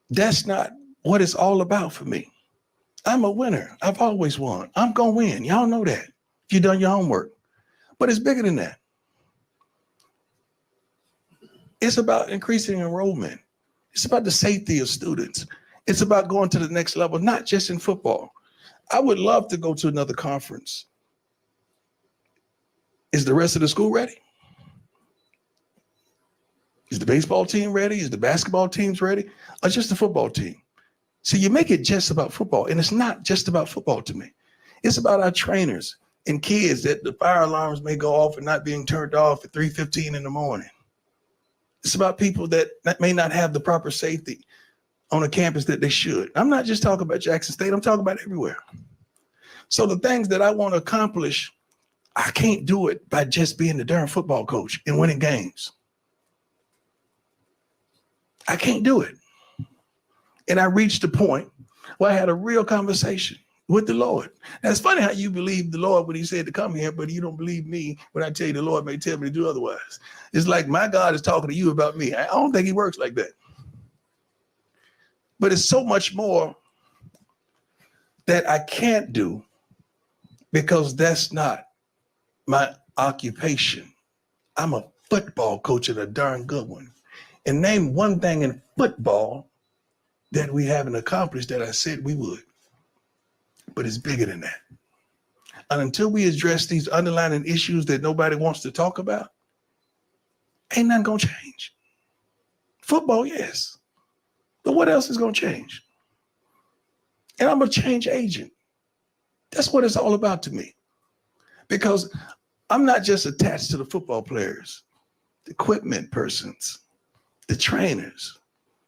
Speaker 18: that's not what it's all about for me. I'm a winner. I've always won. I'm going to win. Y'all know that if you've done your homework. But it's bigger than that. It's about increasing enrollment. It's about the safety of students. It's about going to the next level, not just in football. I would love to go to another conference. Is the rest of the school ready? Is the baseball team ready? Is the basketball teams ready? Or just the football team? So you make it just about football, and it's not just about football to me. It's about our trainers and kids that the fire alarms may go off and not being turned off at 3:15 in the morning. It's about people that may not have the proper safety on a campus that they should. I'm not just talking about Jackson State. I'm talking about everywhere. So the things that I want to accomplish, I can't do it by just being the darn football coach and winning games. I can't do it. And I reached a point where I had a real conversation with the Lord. Now, it's funny how you believe the Lord when he said to come here, but you don't believe me when I tell you the Lord may tell me to do otherwise. It's like my God is talking to you about me. I don't think he works like that. But it's so much more that I can't do because that's not my occupation. I'm a football coach and a darn good one. And name one thing in football that we haven't accomplished that I said we would. But it's bigger than that. And until we address these underlying issues that nobody wants to talk about, ain't nothing gonna change. Football, yes. But what else is gonna change? And I'm a change agent. That's what it's all about to me. Because I'm not just attached to the football players, the equipment persons, the trainers,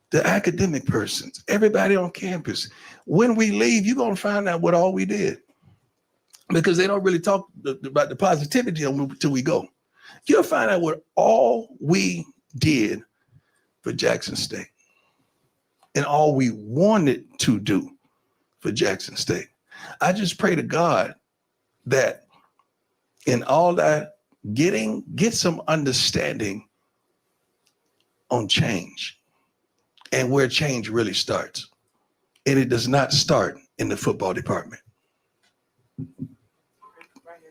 Speaker 18: the academic persons, everybody on campus. When we leave, you're going to find out what all we did. Because they don't really talk about the positivity until we go. You'll find out what all we did for Jackson State and all we wanted to do for Jackson State. I just pray to God that in all that, get some understanding on change and where change really starts. And it does not start in the football department.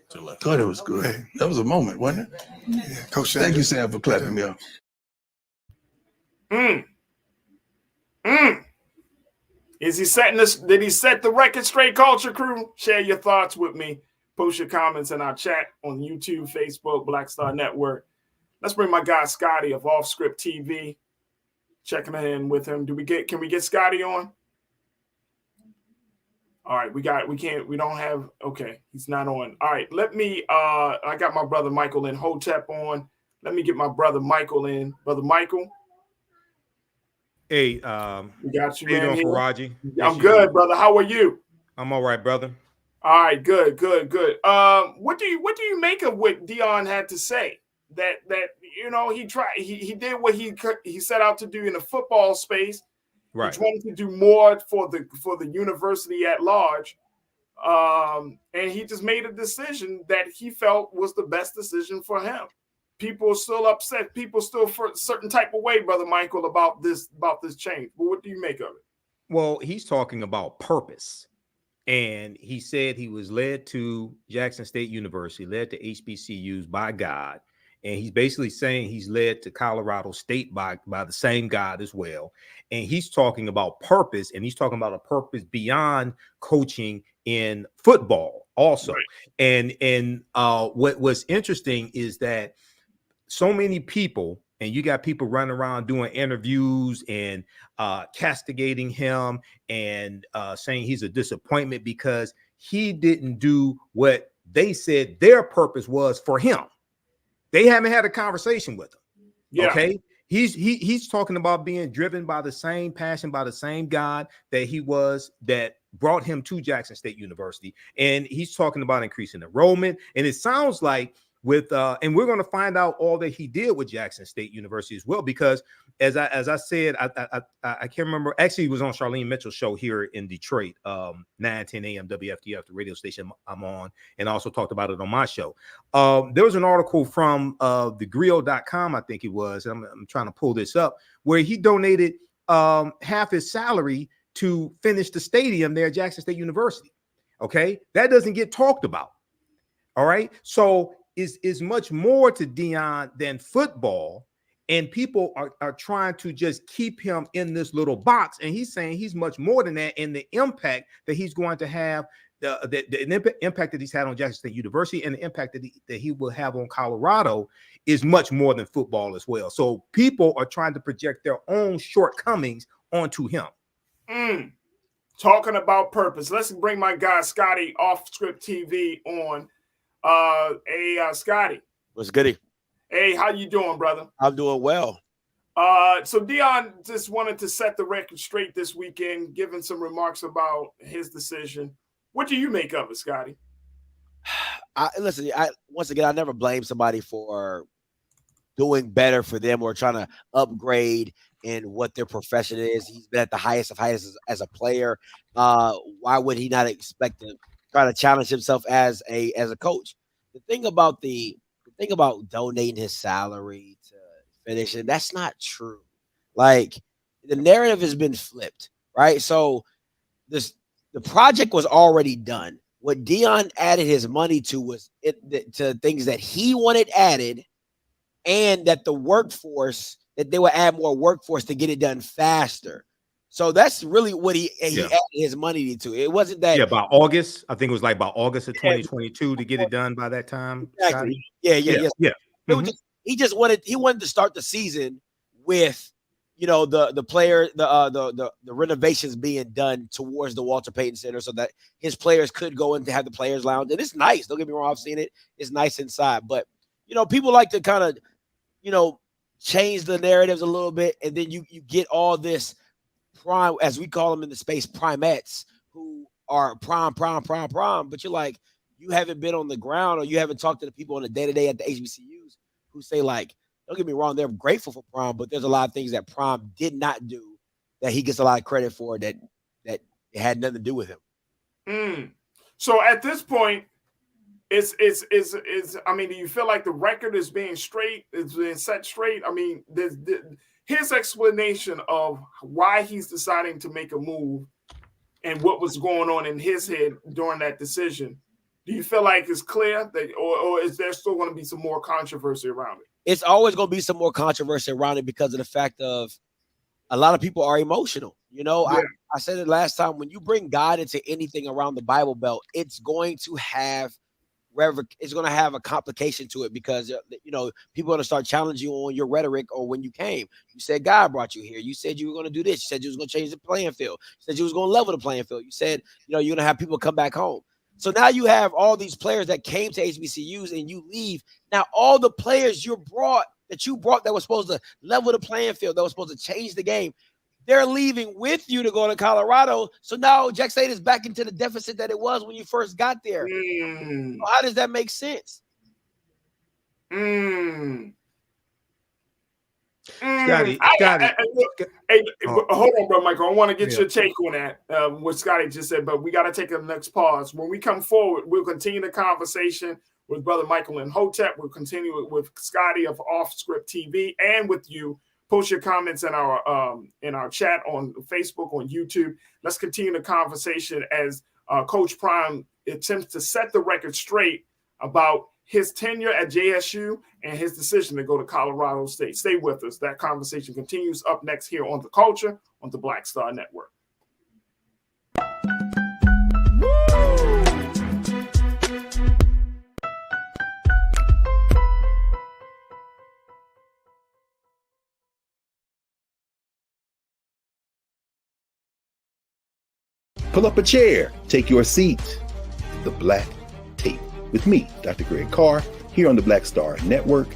Speaker 18: So I thought it was good. That was a moment, wasn't it?
Speaker 19: Yeah, Coach.
Speaker 18: Thank you, Sam, for clapping me up.
Speaker 1: Is he setting this? Did he set the record straight, Culture Crew? Share your thoughts with me. Post your comments in our chat on YouTube, Facebook, Black Star Network. Let's bring my guy Scotty of Off Script TV. Checking in with him. Can we get Scotty on? All right, we don't have, okay, he's not on. All right, I got my brother Michael in Hotep on. Let me get my brother Michael in. Brother Michael.
Speaker 20: Hey,
Speaker 1: we got you,
Speaker 20: man.
Speaker 1: Faraji. I'm good, brother. How are you?
Speaker 20: I'm all right, brother.
Speaker 1: All right, good. What do you make of what Dion had to say? That he did what he set out to do in the football space.
Speaker 20: Right.
Speaker 1: He wanted to do more for the university at large. And he just made a decision that he felt was the best decision for him. People are still upset. People still for a certain type of way, Brother Michael, about this change. But what do you make of it?
Speaker 20: Well, he's talking about purpose. And he said he was led to Jackson State University, led to HBCUs by God. And he's basically saying he's led to Colorado State by the same God as well. And he's talking about purpose, and he's talking about a purpose beyond coaching in football also. Right. And what was interesting is that so many people, and you got people running around doing interviews and castigating him and saying he's a disappointment because he didn't do what they said their purpose was for him. They haven't had a conversation with him. Yeah. Okay. He's talking about being driven by the same passion, by the same God that brought him to Jackson State University. And he's talking about increasing enrollment. And it sounds like and we're going to find out all that he did with Jackson State University as well, because as I said, I can't remember. Actually, it was on Charlene Mitchell's show here in Detroit, 9:10 a.m. WFDF, the radio station I'm on, and also talked about it on my show. There was an article from thegrio.com, I think it was, and I'm trying to pull this up, where he donated half his salary to finish the stadium there at Jackson State University. Okay, that doesn't get talked about. All right, so is much more to Dion than football, and people are trying to just keep him in this little box, and he's saying he's much more than that, and the impact that he's going to have, the impact that he's had on Jackson State University and the impact that he will have on Colorado is much more than football as well. So people are trying to project their own shortcomings onto him.
Speaker 1: Talking about purpose, let's bring my guy Scotty Off Script TV on. Hey, Scotty.
Speaker 21: What's goody?
Speaker 1: Hey, how you doing, brother?
Speaker 21: I'm doing well.
Speaker 1: So Dion just wanted to set the record straight this weekend, giving some remarks about his decision. What do you make of it, Scotty?
Speaker 21: Listen, once again, I never blame somebody for doing better for them or trying to upgrade in what their profession is. He's been at the highest of heights as a player. Why would he not expect to try to challenge himself as a coach? The thing about donating his salary to finish it, that's not true. Like, the narrative has been flipped, right? So the project was already done. What Dion added his money to was to things that he wanted added, and that the workforce, that they would add more workforce to get it done faster. So that's really what he added his money to. It wasn't that
Speaker 20: by August. I think it was like by August of 2022 to get it done by that time.
Speaker 21: Exactly. Yeah. It was he wanted to start the season with, the player, the renovations being done towards the Walter Payton Center, so that his players could go in to have the players lounge. And it's nice. Don't get me wrong. I've seen it. It's nice inside, but people like to kind of, change the narratives a little bit. And then you get all this prime, as we call them in the space, primettes, who are prime. But you're like, you haven't been on the ground, or you haven't talked to the people on the day-to-day at the HBCUs who say, like, don't get me wrong, they're grateful for Prime, but there's a lot of things that Prime did not do that he gets a lot of credit for that it had nothing to do with him.
Speaker 1: So at this point, I mean, do you feel like the record is being set straight? I mean, his explanation of why he's deciding to make a move and what was going on in his head during that decision, do you feel like it's clear that, or is there still going to be some more controversy around it?
Speaker 21: It's always going to be some more controversy around it because of the fact of a lot of people are emotional. I said it last time, when you bring God into anything around the Bible Belt, it's going to have a complication to it, because people are going to start challenging you on your rhetoric or when you came. You said God brought you here. You said you were going to do this. You said you was going to change the playing field. You said you was going to level the playing field. You said you're going to have people come back home. So now you have all these players that came to HBCUs and you leave. Now all the players you brought that were supposed to level the playing field, that was supposed to change the game, they're leaving with you to go to Colorado. So now Jack State is back into the deficit that it was when you first got there. So how does that make sense?
Speaker 1: Scotty. Hey, hold on, bro, Michael. I want to get your take on that, what Scotty just said, but we got to take a next pause. When we come forward, we'll continue the conversation with Brother Michael and Hotep. We'll continue with Scotty of Off Script TV, and with you. Post your comments in our chat on Facebook, on YouTube. Let's continue the conversation as Coach Prime attempts to set the record straight about his tenure at JSU and his decision to go to Colorado State. Stay with us. That conversation continues up next here on The Culture on the Black Star Network.
Speaker 7: Pull up a chair, take your seat. The Black Tape with me, Dr. Greg Carr, here on the Black Star Network.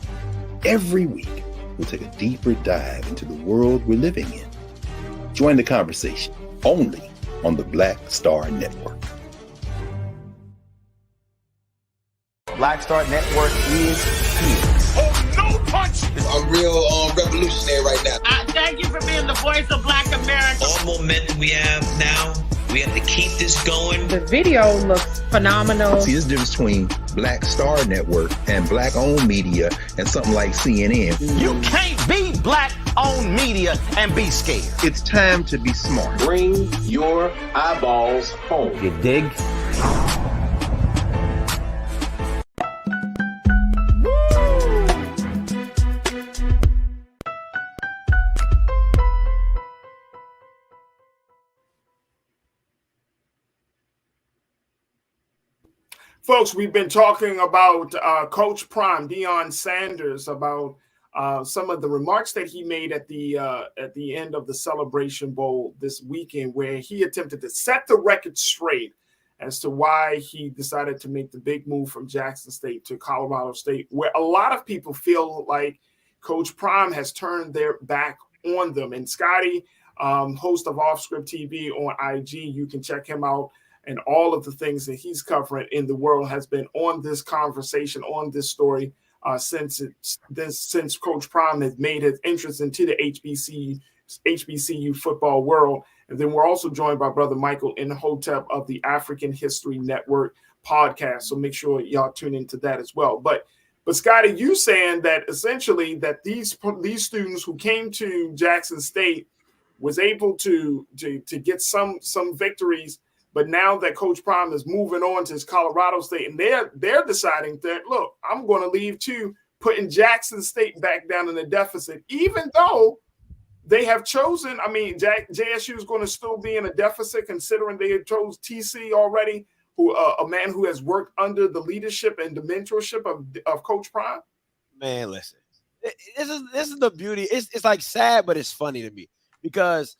Speaker 7: Every week, we'll take a deeper dive into the world we're living in. Join the conversation only on the Black Star Network.
Speaker 2: Black Star Network is here.
Speaker 5: Oh, no punch! I'm real revolutionary right now.
Speaker 3: Thank you for being the voice of Black America.
Speaker 6: All momentum we have now, we have to keep this going.
Speaker 17: The video looks phenomenal.
Speaker 19: See, there's a difference between Black Star Network and black-owned media and something like CNN.
Speaker 2: You can't be black-owned media and be scared.
Speaker 19: It's time to be smart.
Speaker 8: Bring your eyeballs home.
Speaker 2: You dig?
Speaker 1: Folks, we've been talking about Coach Prime, Deion Sanders, about some of the remarks that he made at the end of the Celebration Bowl this weekend, where he attempted to set the record straight as to why he decided to make the big move from Jackson State to Colorado State, where a lot of people feel like Coach Prime has turned their back on them. And Scotty, host of Off Script TV on IG, you can check him out. And all of the things that he's covering in the world has been on this conversation, on this story, since Coach Prime has made his entrance into the HBCU HBCU football world. And then we're also joined by Brother Michael Imhotep of the African History Network podcast. So make sure y'all tune into that as well. But Scotty, you saying that essentially that these students who came to Jackson State was able to get some victories, but now that Coach Prime is moving on to his Colorado State, and they're deciding that, look, I'm going to leave too, putting Jackson State back down in the deficit, even though they have chosen. I mean, JSU is going to still be in a deficit considering they had chose TC already, who a man who has worked under the leadership and the mentorship of Coach Prime.
Speaker 21: Man, listen, this is the beauty. It's like sad, but it's funny to me because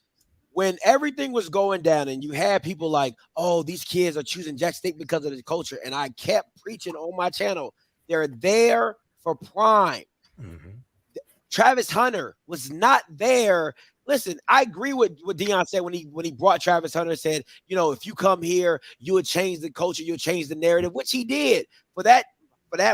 Speaker 21: when everything was going down and you had people like, oh, these kids are choosing Jackson State because of the culture, and I kept preaching on my channel, they're there for Prime. Mm-hmm. Travis Hunter was not there. Listen, I agree with what Deion said when he brought Travis Hunter, said, you know, if you come here, you would change the culture, you'll change the narrative, which he did. For that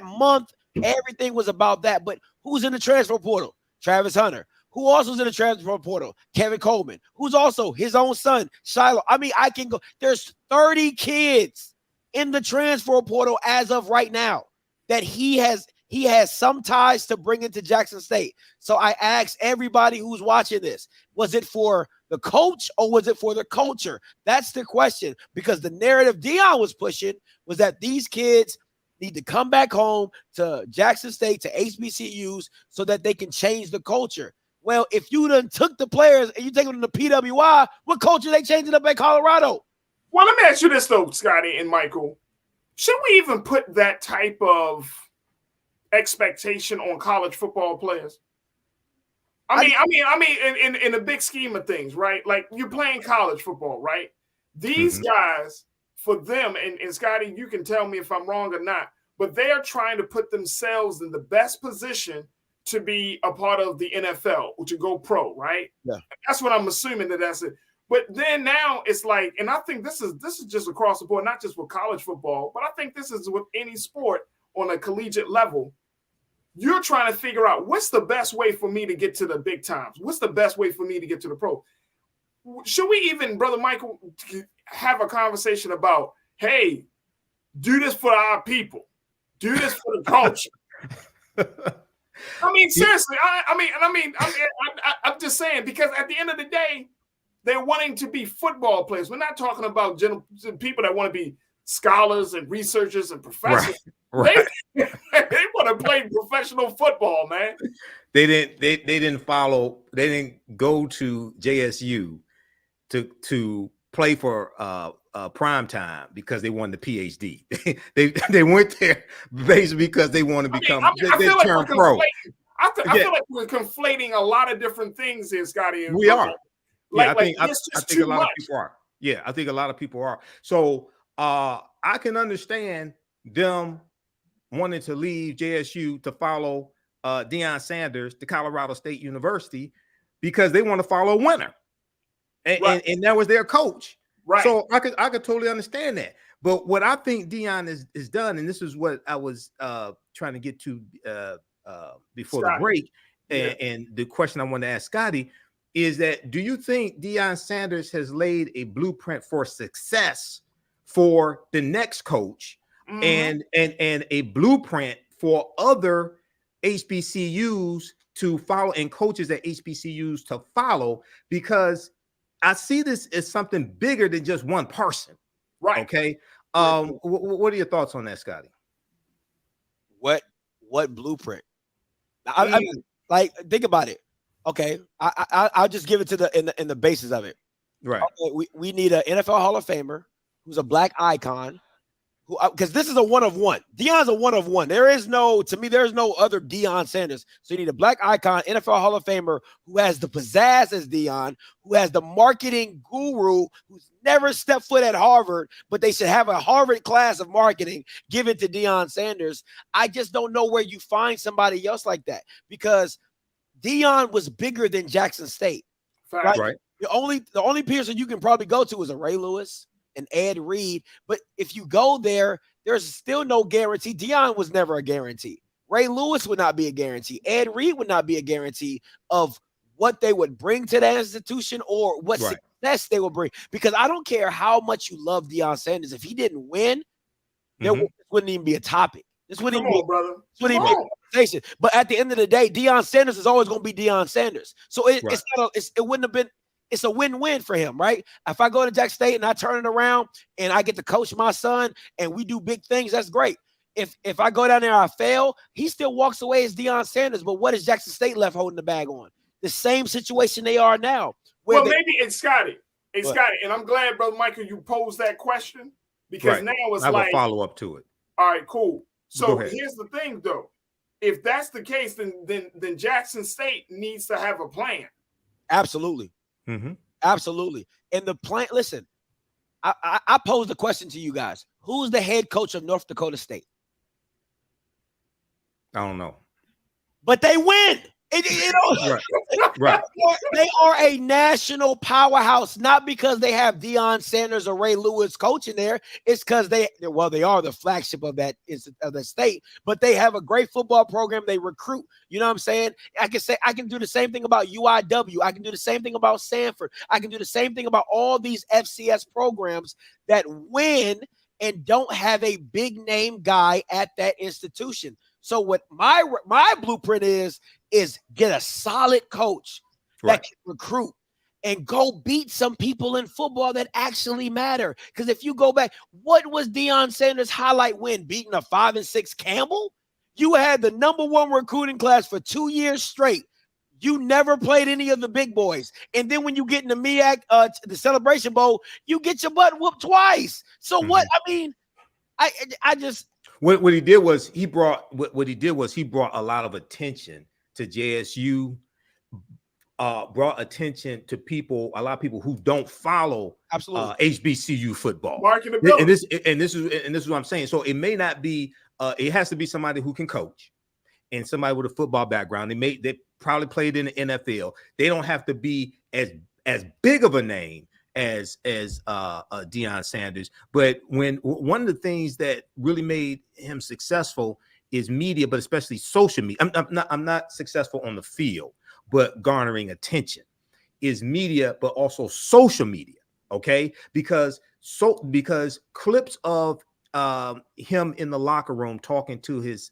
Speaker 21: month, everything was about that. But who's in the transfer portal? Travis Hunter. Who also is in the transfer portal? Kevin Coleman, who's also his own son, Shiloh. I mean, I can go. There's 30 kids in the transfer portal as of right now that he has some ties to bring into Jackson State. So I asked everybody who's watching this, was it for the coach or was it for the culture? That's the question, because the narrative Deion was pushing was that these kids need to come back home to Jackson State, to HBCUs, so that they can change the culture. Well, if you done took the players and you take them to the PWI, what culture they changing up at Colorado?
Speaker 1: Well, let me ask you this though, Scotty and Michael. Should we even put that type of expectation on college football players? I mean, in the big scheme of things, right? Like, you're playing college football, right? These guys, for them, and Scotty, you can tell me if I'm wrong or not, but they are trying to put themselves in the best position to be a part of the NFL or to go pro, right?
Speaker 21: Yeah,
Speaker 1: that's what I'm assuming that's it. But then now it's like, and I think this is just across the board, not just with college football, but I think this is with any sport on a collegiate level. You're trying to figure out what's the best way for me to get to the big times. What's the best way for me to get to the pro? Should we even, Brother Michael, have a conversation about, hey, do this for our people, do this for the culture? I mean, seriously. I'm just saying, because at the end of the day, they're wanting to be football players. We're not talking about people that want to be scholars and researchers and professors. Right. They want to play professional football, man.
Speaker 20: They didn't go to JSU to play for prime time because they wanted the PhD. they went there basically because they want to become pro.
Speaker 1: I feel like we're conflating a lot of different things here, Scotty.
Speaker 20: We are.
Speaker 1: Like,
Speaker 20: yeah, I think a lot of people are. Yeah, I think a lot of people are. So I can understand them wanting to leave JSU to follow Deion Sanders to Colorado State University because they want to follow a winner. And that was their coach. Right. So I could totally understand that. But what I think Deion is done, and this is what I was trying to get to before Scotty. The break, and the question I want to ask Scotty is that, do you think Deion Sanders has laid a blueprint for success for the next coach and a blueprint for other HBCUs to follow and coaches at HBCUs to follow? Because I see this as something bigger than just one person.
Speaker 1: Right.
Speaker 20: Okay. What are your thoughts on that, Scotty?
Speaker 21: What blueprint? I mean, like, think about it. Okay, I'll just give it to in the basis of it.
Speaker 20: Right.
Speaker 21: Okay, we need an NFL Hall of Famer who's a black icon, who, because this is a one of one. Deion's a one of one. There's no other Deion Sanders. So you need a black icon, NFL Hall of Famer who has the pizzazz as Deion, who has the marketing guru, who's never stepped foot at Harvard, but they should have a Harvard class of marketing given to Deion Sanders. I just don't know where you find somebody else like that, because Deion was bigger than Jackson State. Right? The only person you can probably go to is a Ray Lewis, an Ed Reed. But if you go there, there's still no guarantee. Deion was never a guarantee. Ray Lewis would not be a guarantee. Ed Reed would not be a guarantee of what they would bring to that institution or what success they would bring. Because I don't care how much you love Deion Sanders. If he didn't win, there wouldn't even be a topic. This wouldn't even be a conversation. But at the end of the day, Deion Sanders is always going to be Deion Sanders. So it wouldn't have been. It's a win-win for him, right? If I go to Jackson State and I turn it around and I get to coach my son and we do big things, that's great. If I go down there and I fail, he still walks away as Deion Sanders. But what is Jackson State left holding the bag on? The same situation they are now.
Speaker 1: Maybe it's Scotty. It's Scotty. And I'm glad, Brother Michael, you posed that question because now it's
Speaker 20: I have a follow-up to it.
Speaker 1: All right, cool. So here's the thing, though. If that's the case, then Jackson State needs to have a plan.
Speaker 21: Absolutely. Absolutely. And the plan, listen, I posed the question to you guys. Who's the head coach of North Dakota State?
Speaker 20: I don't know.
Speaker 21: But they win. Right. They are a national powerhouse, not because they have Deion Sanders or Ray Lewis coaching there. It's because they are the flagship of that state, but they have a great football program. They recruit. You know what I'm saying? I can do the same thing about UIW. I can do the same thing about Sanford. I can do the same thing about all these FCS programs that win and don't have a big name guy at that institution. So what my blueprint is get a solid coach that can recruit and go beat some people in football that actually matter. Because if you go back, what was Deion Sanders' highlight win? Beating a 5-6 Campbell? You had the #1 recruiting class for 2 years straight. You never played any of the big boys. And then when you get in the MEAC, the Celebration Bowl, you get your butt whooped twice. So what? I mean, I just...
Speaker 20: What he did was he brought a lot of attention to JSU, brought attention to a lot of people who don't follow HBCU football. And this is what I'm saying. So it may not be. It has to be somebody who can coach and somebody with a football background. They probably played in the NFL. They don't have to be as big of a name as Deion Sanders. But one of the things that really made him successful is media, but especially social media. I'm not successful on the field, but garnering attention is media, but also social media. Okay, because clips of him in the locker room talking to his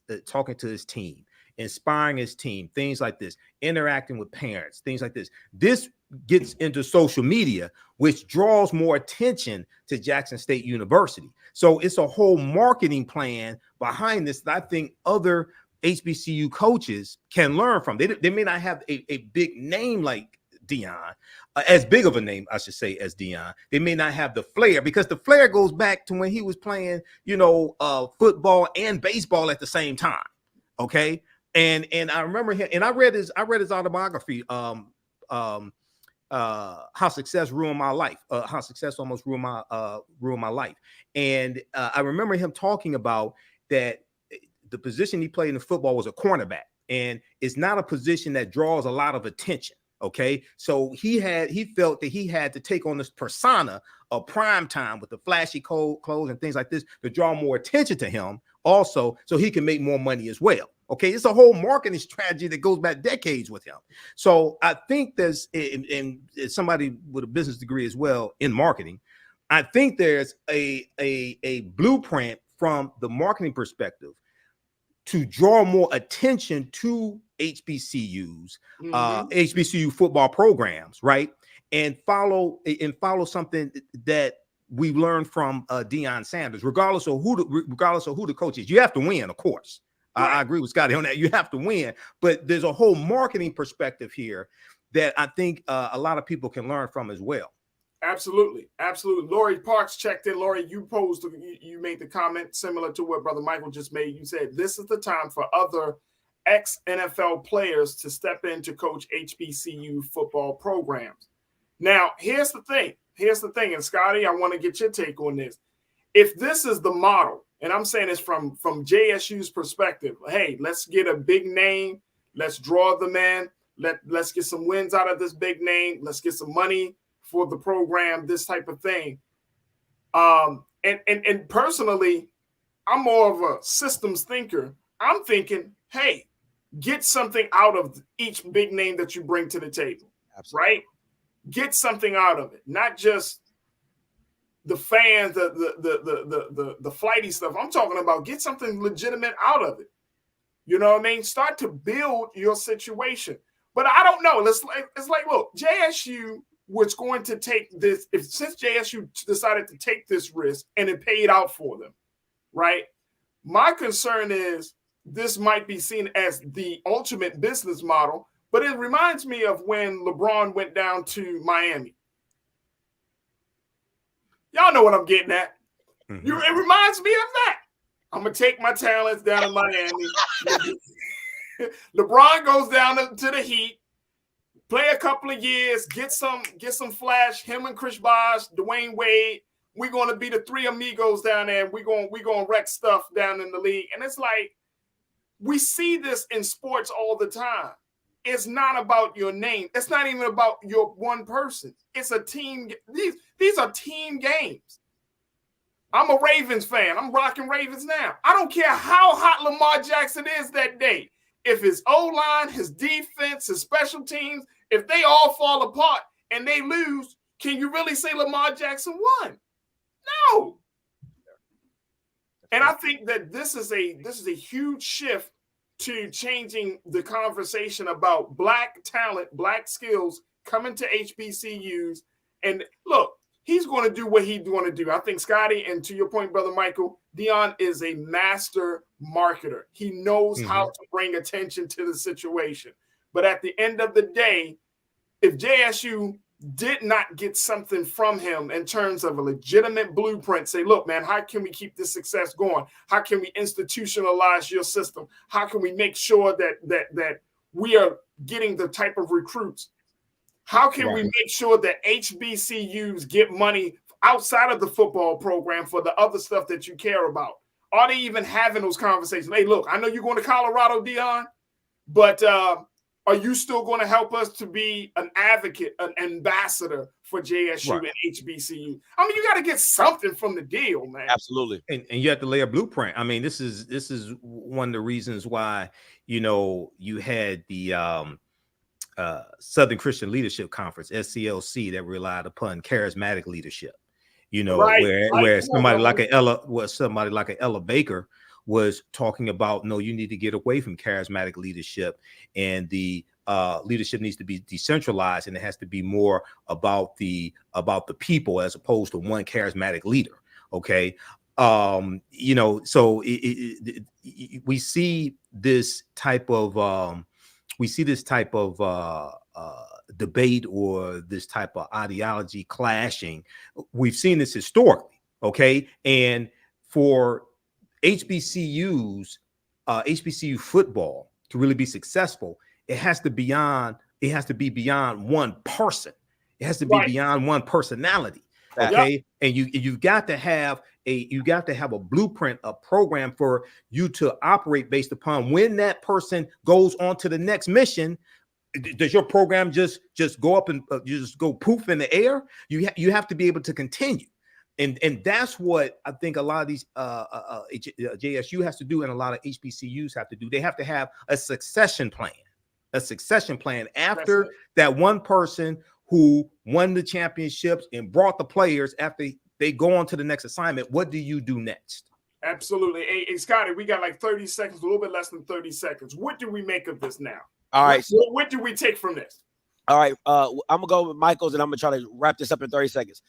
Speaker 20: team, inspiring his team, things like this, interacting with parents, things like this. This gets into social media, which draws more attention to Jackson State University. So it's a whole marketing plan behind this that I think other HBCU coaches can learn from. They may not have a big name like Deion, as big of a name, I should say, as Deion. They may not have the flair, because the flair goes back to when he was playing, football and baseball at the same time. Okay. And I remember him, and I read his autobiography, How Success Ruined My Life, How Success Almost Ruined My Life. And I remember him talking about that the position he played in football was a cornerback, and it's not a position that draws a lot of attention. Okay, so he felt that he had to take on this persona of prime time with the flashy clothes and things like this to draw more attention to him, also, so he can make more money as well. Okay, it's a whole marketing strategy that goes back decades with him. So I think there's, and somebody with a business degree as well in marketing, I think there's a blueprint from the marketing perspective to draw more attention to HBCUs, HBCU football programs, right? And follow something that we learned from Deion Sanders, regardless of who the coach is. You have to win, of course. Right. I agree with Scotty on that. You have to win, but there's a whole marketing perspective here that I think a lot of people can learn from as well. Absolutely. Lori Parks checked in. Lori, you made the comment similar to what Brother Michael just made. You said this is the time for other ex-NFL players to step in to coach HBCU football programs. Now, here's the thing. And Scotty, I want to get your take on this. If this is the model, and I'm saying this from JSU's perspective, hey, let's get a big name. Let's draw them in. Let's get some wins out of this big name. Let's get some money for the program, this type of thing. And personally, I'm more of a systems thinker. I'm thinking, hey,
Speaker 1: get something out of each big name that you bring to the table. Absolutely. Right? Get something out of it, not just the fans, the flighty stuff. I'm talking about get something legitimate out of it. You know what I mean? Start to build your situation. But I don't know. It's like, look, JSU was going to take this, since JSU decided to take this risk and it paid out for them, right? My concern is this might be seen as the ultimate business model, but it reminds me of when LeBron went down to Miami. Y'all know what I'm getting at. Mm-hmm. It reminds me of that. I'm going to take my talents down to Miami. LeBron goes down to the Heat, play a couple of years, get some flash. Him and Chris Bosh, Dwayne Wade. We're going to be the three amigos down there, and we're going to wreck stuff down in the league. And it's like, we see this in sports all the time. It's not about your name. It's not even about your one person. It's a team. These are team games. I'm a Ravens fan. I'm rocking Ravens now. I don't care how hot Lamar Jackson is that day. If his O-line, his defense, his special teams, if they all fall apart and they lose, can you really say Lamar Jackson won? No. And I think that this is a huge shift to changing the conversation about Black talent, Black skills coming to HBCUs. And look, he's going to do what he's going to do. I think Scotty, and to your point, Brother Michael, Deion is a master marketer. He knows how to bring attention to the situation. But at the end of the day, if JSU did not get something from him in terms of a legitimate blueprint, say, look, man, how can we keep this success going? How can we institutionalize your system? How can we make sure that we are getting the type of recruits? How can we make sure that HBCUs get money outside of the football program for the other stuff that you care about? Are they even having those conversations? Hey, look, I know you're going to Colorado, Deion, but are you still going to help us to be an advocate, an ambassador for JSU and HBCU? I mean, you got to get something from the deal, man.
Speaker 21: Absolutely.
Speaker 20: And you have to lay a blueprint. I mean, this is one of the reasons why, you had the Southern Christian Leadership Conference, SCLC, that relied upon charismatic leadership. Where somebody like an Ella Baker was talking about, no, you need to get away from charismatic leadership, and the leadership needs to be decentralized, and it has to be more about the people as opposed to one charismatic leader. Okay. So we see this type of debate or this type of ideology clashing. We've seen this historically. Okay. And for HBCUs, HBCU football to really be successful, it has to be beyond one person. It has to be beyond one personality. Okay. And you've got to have a blueprint, a program for you to operate based upon when that person goes on to the next mission. Does your program just go up and just go poof in the air? You have to be able to continue. And that's what I think a lot of these JSU has to do, and a lot of HBCUs have to do. They have to have a succession plan after that one person who won the championships and brought the players. After they go on to the next assignment, what do you do next?
Speaker 1: Absolutely. Hey, Scotty, we got like 30 seconds, a little bit less than 30 seconds. What do we make of this now?
Speaker 21: All right.
Speaker 1: What do we take from this?
Speaker 21: All right. I'm going to go with Michael's, and I'm going to try to wrap this up in 30 seconds.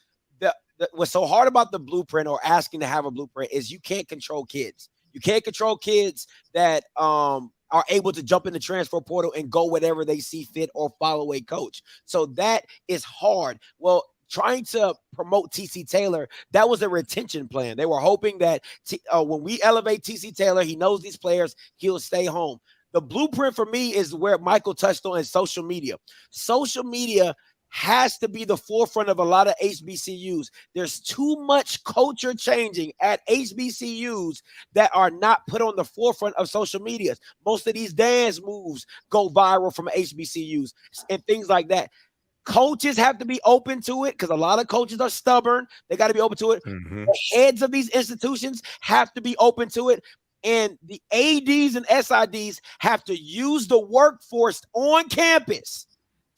Speaker 21: What's so hard about the blueprint or asking to have a blueprint is you can't control kids. You can't control kids that are able to jump in the transfer portal and go whatever they see fit or follow a coach. So that is hard. Well, trying to promote TC Taylor, that was a retention plan. They were hoping that when we elevate TC Taylor, he knows these players, he'll stay home. The blueprint for me is where Michael touched on, is social media. Social media has to be the forefront of a lot of HBCUs. There's too much culture changing at HBCUs that are not put on the forefront of social media. Most of these dance moves go viral from HBCUs and things like that. Coaches have to be open to it, because a lot of coaches are stubborn. They got to be open to it. The heads of these institutions have to be open to it. And the ADs and SIDs have to use the workforce on campus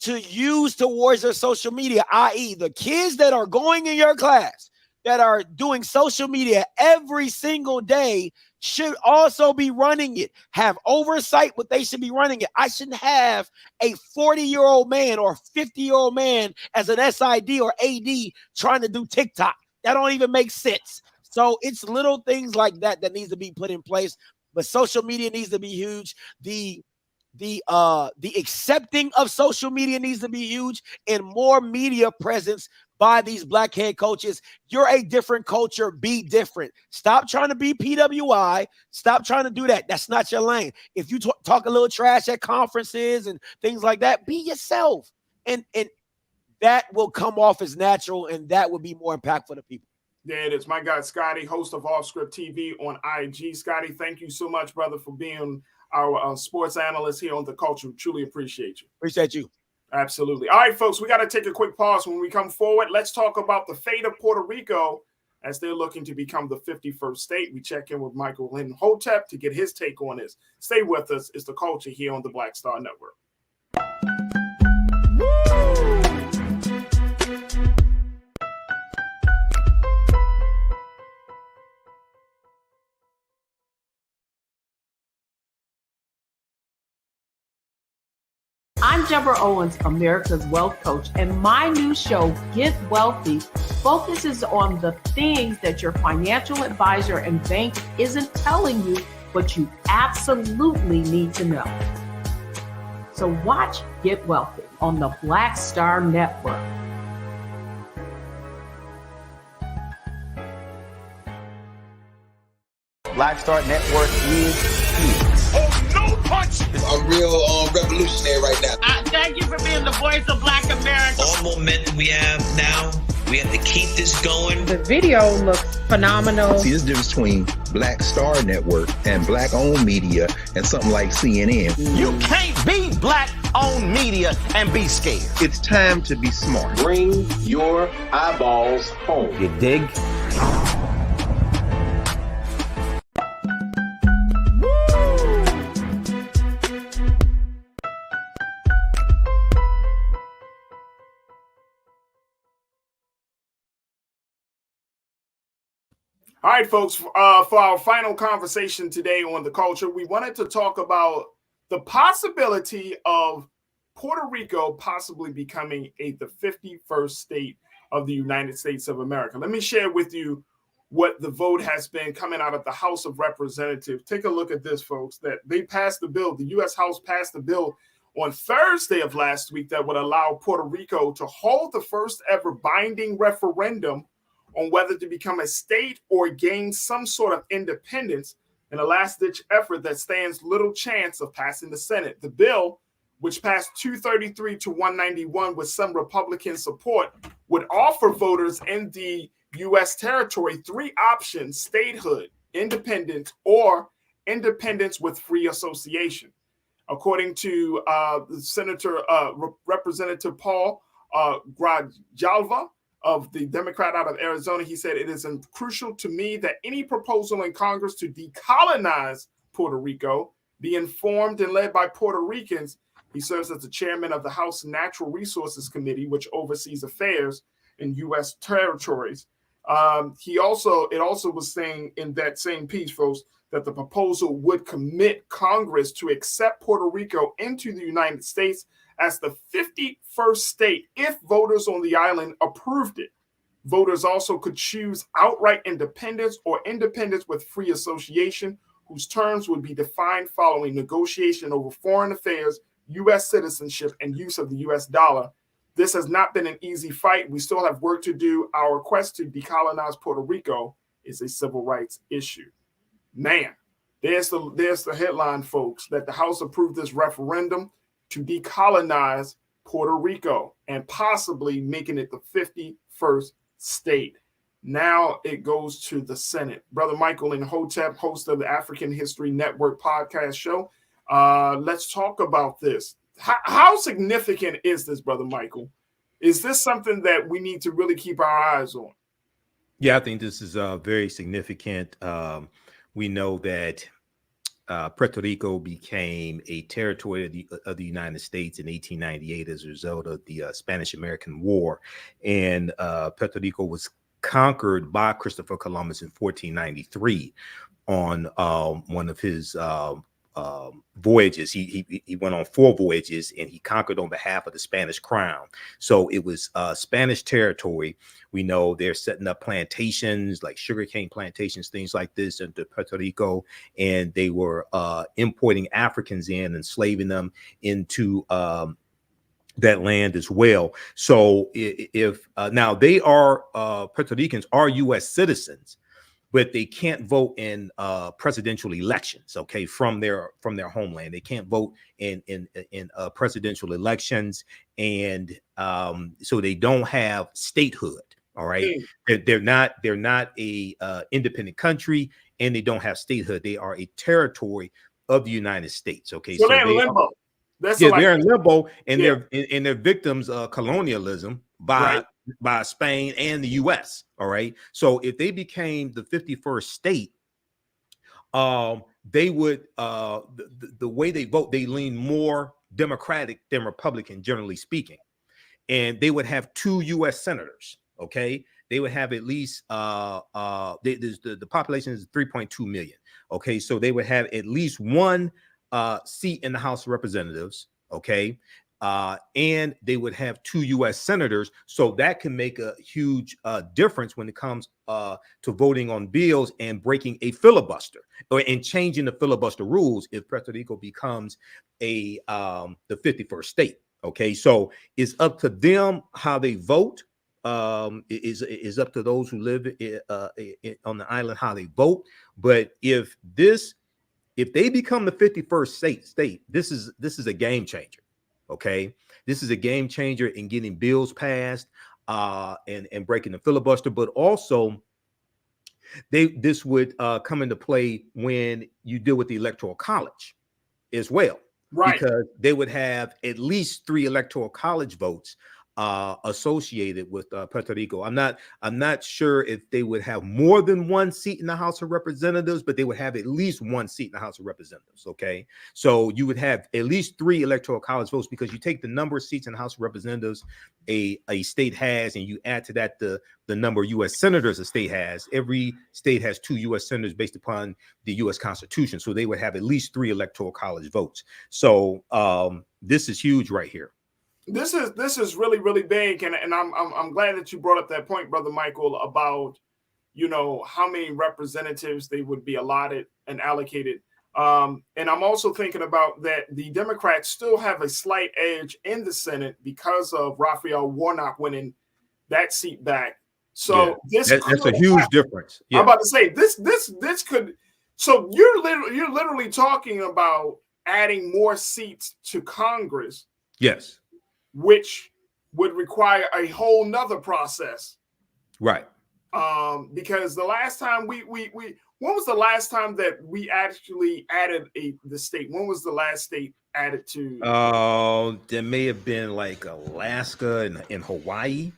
Speaker 21: to use towards their social media, i.e. the kids that are going in your class that are doing social media every single day should also be running it, have oversight what they should be running it. I shouldn't have a 40-year-old man or 50-year-old man as an SID or AD trying to do TikTok. That don't even make sense. So it's little things like that that needs to be put in place, but social media needs to be huge. The accepting of social media needs to be huge, and more media presence by these black head coaches. You're a different culture. Be different. Stop trying to be PWI. Stop trying to do that. That's not your lane. If you talk a little trash at conferences and things like that, be yourself. And that will come off as natural, and that will be more impactful to people.
Speaker 1: There it is. My guy, Scotty, host of Off Script TV on IG. Scotty, thank you so much, brother, for being our sports analyst here on The Culture. Truly appreciate you.
Speaker 21: Appreciate you.
Speaker 1: Absolutely. All right, folks, we got to take a quick pause. When we come forward, let's talk about the fate of Puerto Rico as they're looking to become the 51st state. We check in with Michael Imhotep to get his take on this. Stay with us. It's The Culture here on the Black Star Network.
Speaker 15: I'm Deborah Owens, America's Wealth Coach, and my new show, Get Wealthy, focuses on the things that your financial advisor and bank isn't telling you, but you absolutely need to know. So watch Get Wealthy on the Black Star Network.
Speaker 2: Black Star Network is here.
Speaker 5: Oh, no punch! I'm real revolutionary right now.
Speaker 3: Thank you for being the voice of Black America.
Speaker 6: All momentum we have now, we have to keep this going.
Speaker 17: The video looks phenomenal.
Speaker 19: See, there's a difference between Black Star Network and black-owned media and something like CNN.
Speaker 2: You can't be black-owned media and be scared.
Speaker 8: It's time to be smart.
Speaker 13: Bring your eyeballs home.
Speaker 2: You dig?
Speaker 1: All right, folks, for our final conversation today on The Culture, we wanted to talk about the possibility of Puerto Rico possibly becoming the 51st state of the United States of America. Let me share with you what the vote has been coming out of the House of Representatives. Take a look at this, folks, that they passed the bill. The U.S. House passed the bill on Thursday of last week that would allow Puerto Rico to hold the first ever binding referendum on whether to become a state or gain some sort of independence in a last-ditch effort that stands little chance of passing the Senate. The bill, which passed 233 to 191 with some Republican support, would offer voters in the U.S. territory three options: statehood, independence, or independence with free association. According to Representative Paul Grijalva, of the Democrat out of Arizona, he said, "It is crucial to me that any proposal in Congress to decolonize Puerto Rico be informed and led by Puerto Ricans." He serves as the chairman of the House Natural Resources Committee, which oversees affairs in U.S. territories. It also was saying in that same piece, folks, that the proposal would commit Congress to accept Puerto Rico into the United States as the 51st state if voters on the island approved it. Voters also could choose outright independence or independence with free association, whose terms would be defined following negotiation over foreign affairs, U.S. citizenship, and use of the U.S. dollar. This has not been an easy fight. We still have work to do. Our quest to decolonize Puerto Rico is a civil rights issue. Man, there's the headline, folks, that the House approved this referendum to decolonize Puerto Rico and possibly making it the 51st state. Now it goes to the Senate. Brother Michael Imhotep, host of the African History Network podcast show. Let's talk about this. How significant is this, Brother Michael? Is this something that we need to really keep our eyes on?
Speaker 20: Yeah, I think this is very significant. We know that Puerto Rico became a territory of the United States in 1898 as a result of the Spanish-American War. And Puerto Rico was conquered by Christopher Columbus in 1493 on one of his voyages. He went on 4 voyages, and he conquered on behalf of the Spanish crown. So it was Spanish territory. We know they're setting up plantations, like sugarcane plantations, things like this into Puerto Rico, and they were importing Africans in, enslaving them into that land as well. So if now they are Puerto Ricans are U.S. citizens, but they can't vote in presidential elections. Okay, from their homeland, they can't vote in presidential elections, and so they don't have statehood. All right, they're not a independent country, and they don't have statehood. They are a territory of the United States. Okay,
Speaker 1: so they're in limbo.
Speaker 20: They're in limbo, and they're victims of colonialism by Spain and the U.S. All right. So if they became the 51st state, they would the way they vote, they lean more Democratic than Republican, generally speaking, and they would have 2 U.S. senators. Okay, they would have at least the population is 3.2 million. Okay, so they would have at least 1 seat in the House of Representatives. Okay. And they would have 2 U.S. senators. So that can make a huge difference when it comes to voting on bills and breaking a filibuster and changing the filibuster rules if Puerto Rico becomes the 51st state. Okay, so it's up to them how they vote. Is up to those who live on the island how they vote. But if they become the 51st state, this is a game changer. Okay, this is a game changer in getting bills passed and breaking the filibuster, but also this would come into play when you deal with the Electoral College as well,
Speaker 1: right?
Speaker 20: Because they would have at least 3 Electoral College votes associated with Puerto Rico. I'm not sure if they would have more than 1 seat in the House of Representatives, but they would have at least 1 seat in the House of Representatives. Okay, so you would have at least 3 Electoral College votes, because you take the number of seats in the House of Representatives a state has, and you add to that the number of U.S. senators a state has. Every state has 2 U.S. senators based upon the U.S. Constitution, so they would have at least 3 Electoral College votes. So this is huge right here.
Speaker 1: This is really, really big, and I'm glad that you brought up that point, Brother Michael, about how many representatives they would be allotted and allocated. And I'm also thinking about that the Democrats still have a slight edge in the Senate because of Raphael Warnock winning that seat back. So that's
Speaker 20: a huge difference.
Speaker 1: Yeah. I'm about to say this could. So you're literally talking about adding more seats to Congress.
Speaker 20: Yes.
Speaker 1: Which would require a whole nother process,
Speaker 20: right?
Speaker 1: Because the last time when was the last time that we actually added the state? When was the last state added to?
Speaker 20: There may have been like Alaska and Hawaii,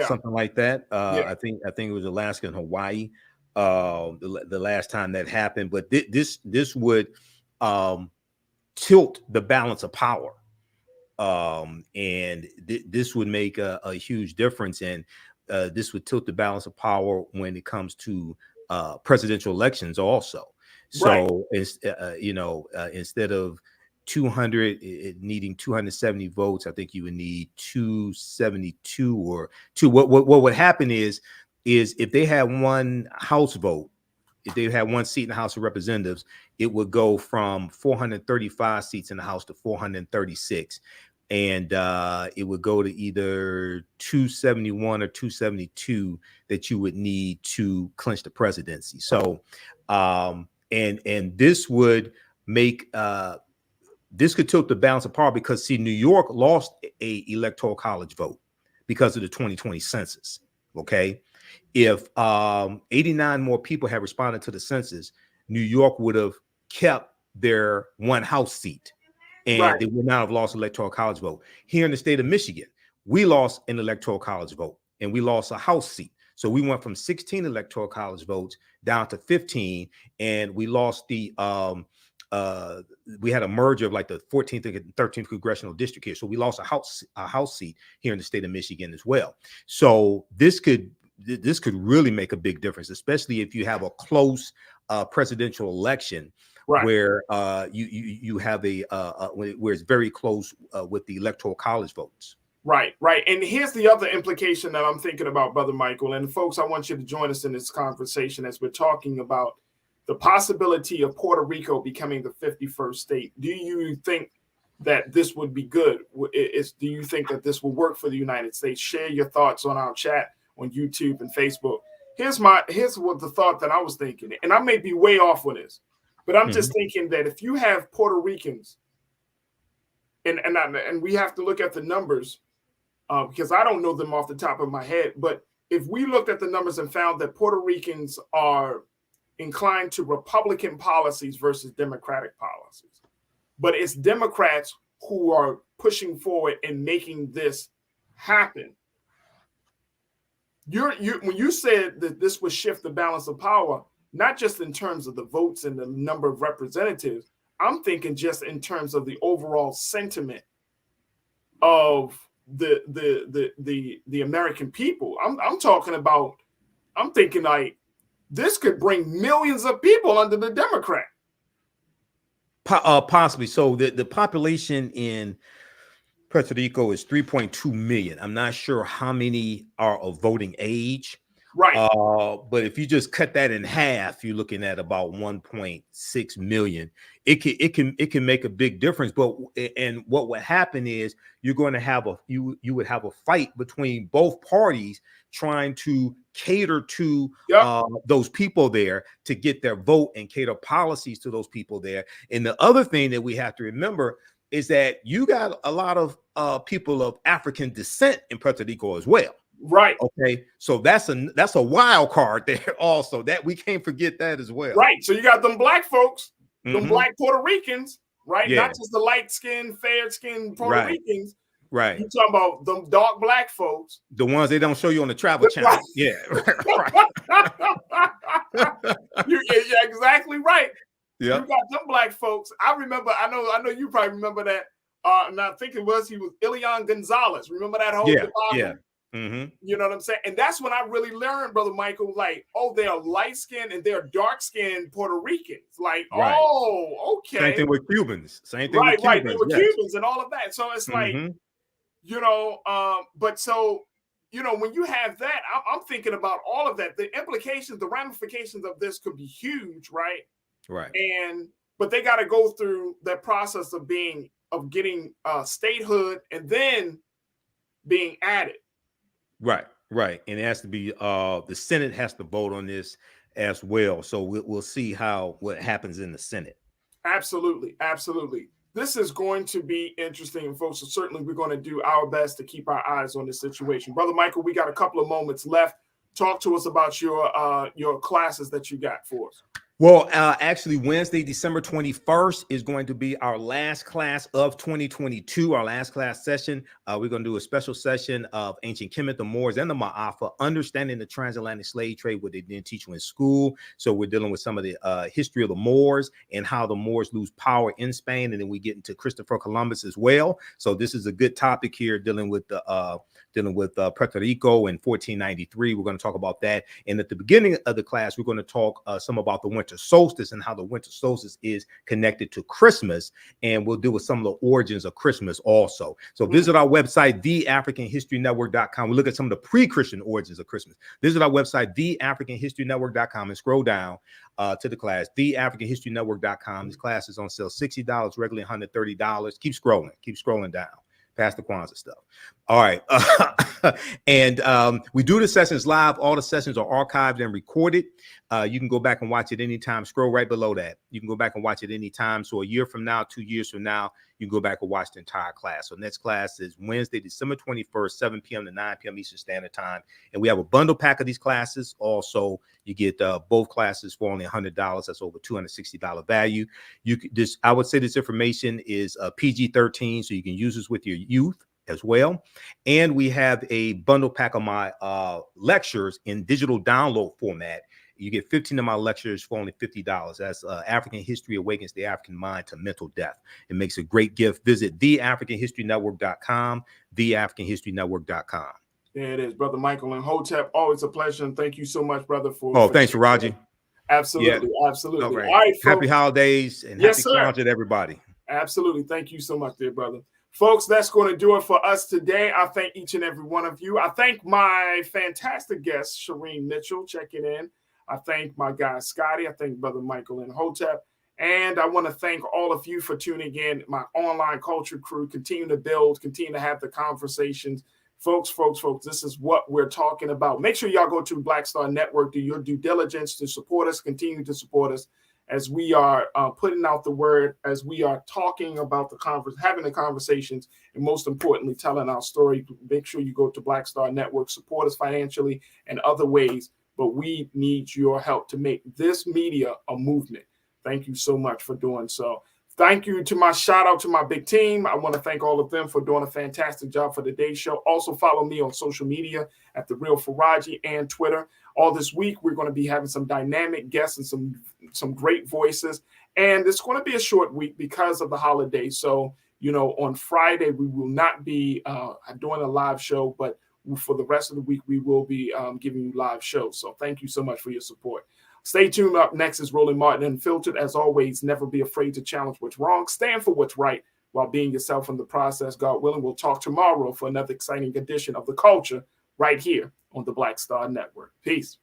Speaker 20: something like that. I think it was Alaska and Hawaii. The last time that happened, but this would tilt the balance of power. And this would make a huge difference, and this would tilt the balance of power when it comes to presidential elections also. So instead of 200 needing 270 votes, I think you would need 272 or 2. What would happen is if they had 1 House vote, if they had 1 seat in the House of Representatives, it would go from 435 seats in the House to 436. And it would go to either 271 or 272 that you would need to clinch the presidency. So, and this would make this could tilt the balance of power, because New York lost a Electoral College vote because of the 2020 census. Okay, if 89 more people had responded to the census, New York would have kept their 1 House seat. And they would not have lost Electoral College vote. Here in the state of Michigan, we lost an Electoral College vote, and we lost a House seat. So we went from 16 Electoral College votes down to 15, and we lost the we had a merger of like the 14th and 13th congressional district here. So we lost a house seat here in the state of Michigan as well. So this could really make a big difference, especially if you have a close presidential election, right, where you have where it's very close with the electoral college votes.
Speaker 1: Right. And here's the other implication that I'm thinking about, Brother Michael. And folks, I want you to join us in this conversation as we're talking about the possibility of Puerto Rico becoming the 51st state. Do you think that this would be good? Do you think that this will work for the United States? Share your thoughts on our chat on YouTube and Facebook. Here's what the thought that I was thinking, and I may be way off with this, but I'm just thinking that if you have Puerto Ricans, and we have to look at the numbers, because I don't know them off the top of my head, but if we looked at the numbers and found that Puerto Ricans are inclined to Republican policies versus Democratic policies, but it's Democrats who are pushing forward and making this happen. When you said that this would shift the balance of power, not just in terms of the votes and the number of representatives, I'm thinking just in terms of the overall sentiment of the American people. I'm thinking like this could bring millions of people under the Democrat.
Speaker 20: Possibly. So the population in Puerto Rico is 3.2 million. I'm not sure how many are of voting age.
Speaker 1: Right.
Speaker 20: But if you just cut that in half, you're looking at about 1.6 million. It can make a big difference. But what would happen is you're going to have you would have a fight between both parties trying to cater to those people there to get their vote and cater policies to those people there. And the other thing that we have to remember is that you got a lot of people of African descent in Puerto Rico as well.
Speaker 1: Right.
Speaker 20: Okay. So that's a wild card there also. That we can't forget that as well.
Speaker 1: Right. So you got them black folks, them black Puerto Ricans, right?
Speaker 20: Yeah.
Speaker 1: Not just the light-skinned, fair-skinned Puerto Ricans.
Speaker 20: Right.
Speaker 1: You talking about them dark black folks.
Speaker 20: The ones they don't show you on the Travel Channel. Yeah.
Speaker 1: You're exactly right.
Speaker 20: Yeah.
Speaker 1: You got them black folks. I know you probably remember that. And I think he was Ilian Gonzalez. Remember that whole debacle?
Speaker 20: Yeah. Mm-hmm.
Speaker 1: You know what I'm saying? And that's when I really learned, Brother Michael, like, oh, they're light-skinned and they're dark-skinned Puerto Ricans. Like, oh, okay.
Speaker 20: Same thing with Cubans.
Speaker 1: They were Cubans and all of that. So it's like, but so, when you have that, I'm thinking about all of that. The implications, the ramifications of this could be huge, right?
Speaker 20: Right.
Speaker 1: But they got to go through that process of getting statehood and then being added.
Speaker 20: Right. And it has to be the Senate has to vote on this as well. So we'll see what happens in the Senate.
Speaker 1: Absolutely. This is going to be interesting, folks. So certainly we're going to do our best to keep our eyes on this situation. Brother Michael, we got a couple of moments left. Talk to us about your classes that you got for us.
Speaker 20: Well, actually, Wednesday, December 21st is going to be our last class of 2022, our last class session. We're going to do a special session of ancient Kemet, the Moors, and the Ma'afa, understanding the transatlantic slave trade, what they didn't teach you in school. So we're dealing with some of the history of the Moors and how the Moors lose power in Spain. And then we get into Christopher Columbus as well. So this is a good topic here, dealing with Puerto Rico in 1493. We're going to talk about that. And at the beginning of the class, we're going to talk some about the winter solstice and how the winter solstice is connected to Christmas. And we'll deal with some of the origins of Christmas also. So visit our website, theafricanhistorynetwork.com. We'll look at some of the pre-Christian origins of Christmas. Visit our website, theafricanhistorynetwork.com, and scroll down to the class, theafricanhistorynetwork.com. This class is on sale $60, regularly $130. Keep scrolling down. Past the Kwanzaa stuff. All right. And we do the sessions live. All the sessions are archived and recorded. You can go back and watch it anytime. Scroll right below that. You can go back and watch it anytime. So a year from now, 2 years from now, you can go back and watch the entire class. So next class is Wednesday, December 21st, 7 p.m. to 9 p.m. Eastern Standard Time. And we have a bundle pack of these classes. Also, you get both classes for only $100. That's over $260 value. I would say this information is PG-13, so you can use this with your youth as well. And we have a bundle pack of my lectures in digital download format. You get 15 of my lectures for only $50. That's African History Awakens the African Mind to Mental Death. It makes a great gift. Visit theafricanhistorynetwork.com, theafricanhistorynetwork.com.
Speaker 1: There it is, Brother Michael and Hotep. Always a pleasure, and thank you so much, brother. For
Speaker 20: thanks, Raji.
Speaker 1: Absolutely, absolutely.
Speaker 20: All right,
Speaker 1: folks.
Speaker 20: Happy holidays and happy Kwanzaa to everybody.
Speaker 1: Absolutely. Thank you so much, dear brother. Folks, that's going to do it for us today. I thank each and every one of you. I thank my fantastic guest, Shireen Mitchell, checking in. I thank my guy, Scotty. I thank Brother Michael and Hotep. And I want to thank all of you for tuning in. My online culture crew, continue to build, continue to have the conversations. Folks, this is what we're talking about. Make sure y'all go to Black Star Network, do your due diligence to support us, continue to support us as we are putting out the word, as we are talking about the conference, having the conversations, and most importantly, telling our story. Make sure you go to Black Star Network, support us financially and other ways, but we need your help to make this media a movement. Thank you so much for doing so. Thank you to my shout out to my big team. I want to thank all of them for doing a fantastic job for today's show. Also follow me on social media at The Real Faraji and Twitter. All this week, we're going to be having some dynamic guests and some great voices. And it's going to be a short week because of the holiday. So, on Friday, we will not be doing a live show, but for the rest of the week, we will be giving you live shows. So thank you so much for your support. Stay tuned. Up next is Roland Martin Unfiltered. As always, never be afraid to challenge what's wrong. Stand for what's right while being yourself in the process. God willing, we'll talk tomorrow for another exciting edition of The Culture right here on the Black Star Network. Peace.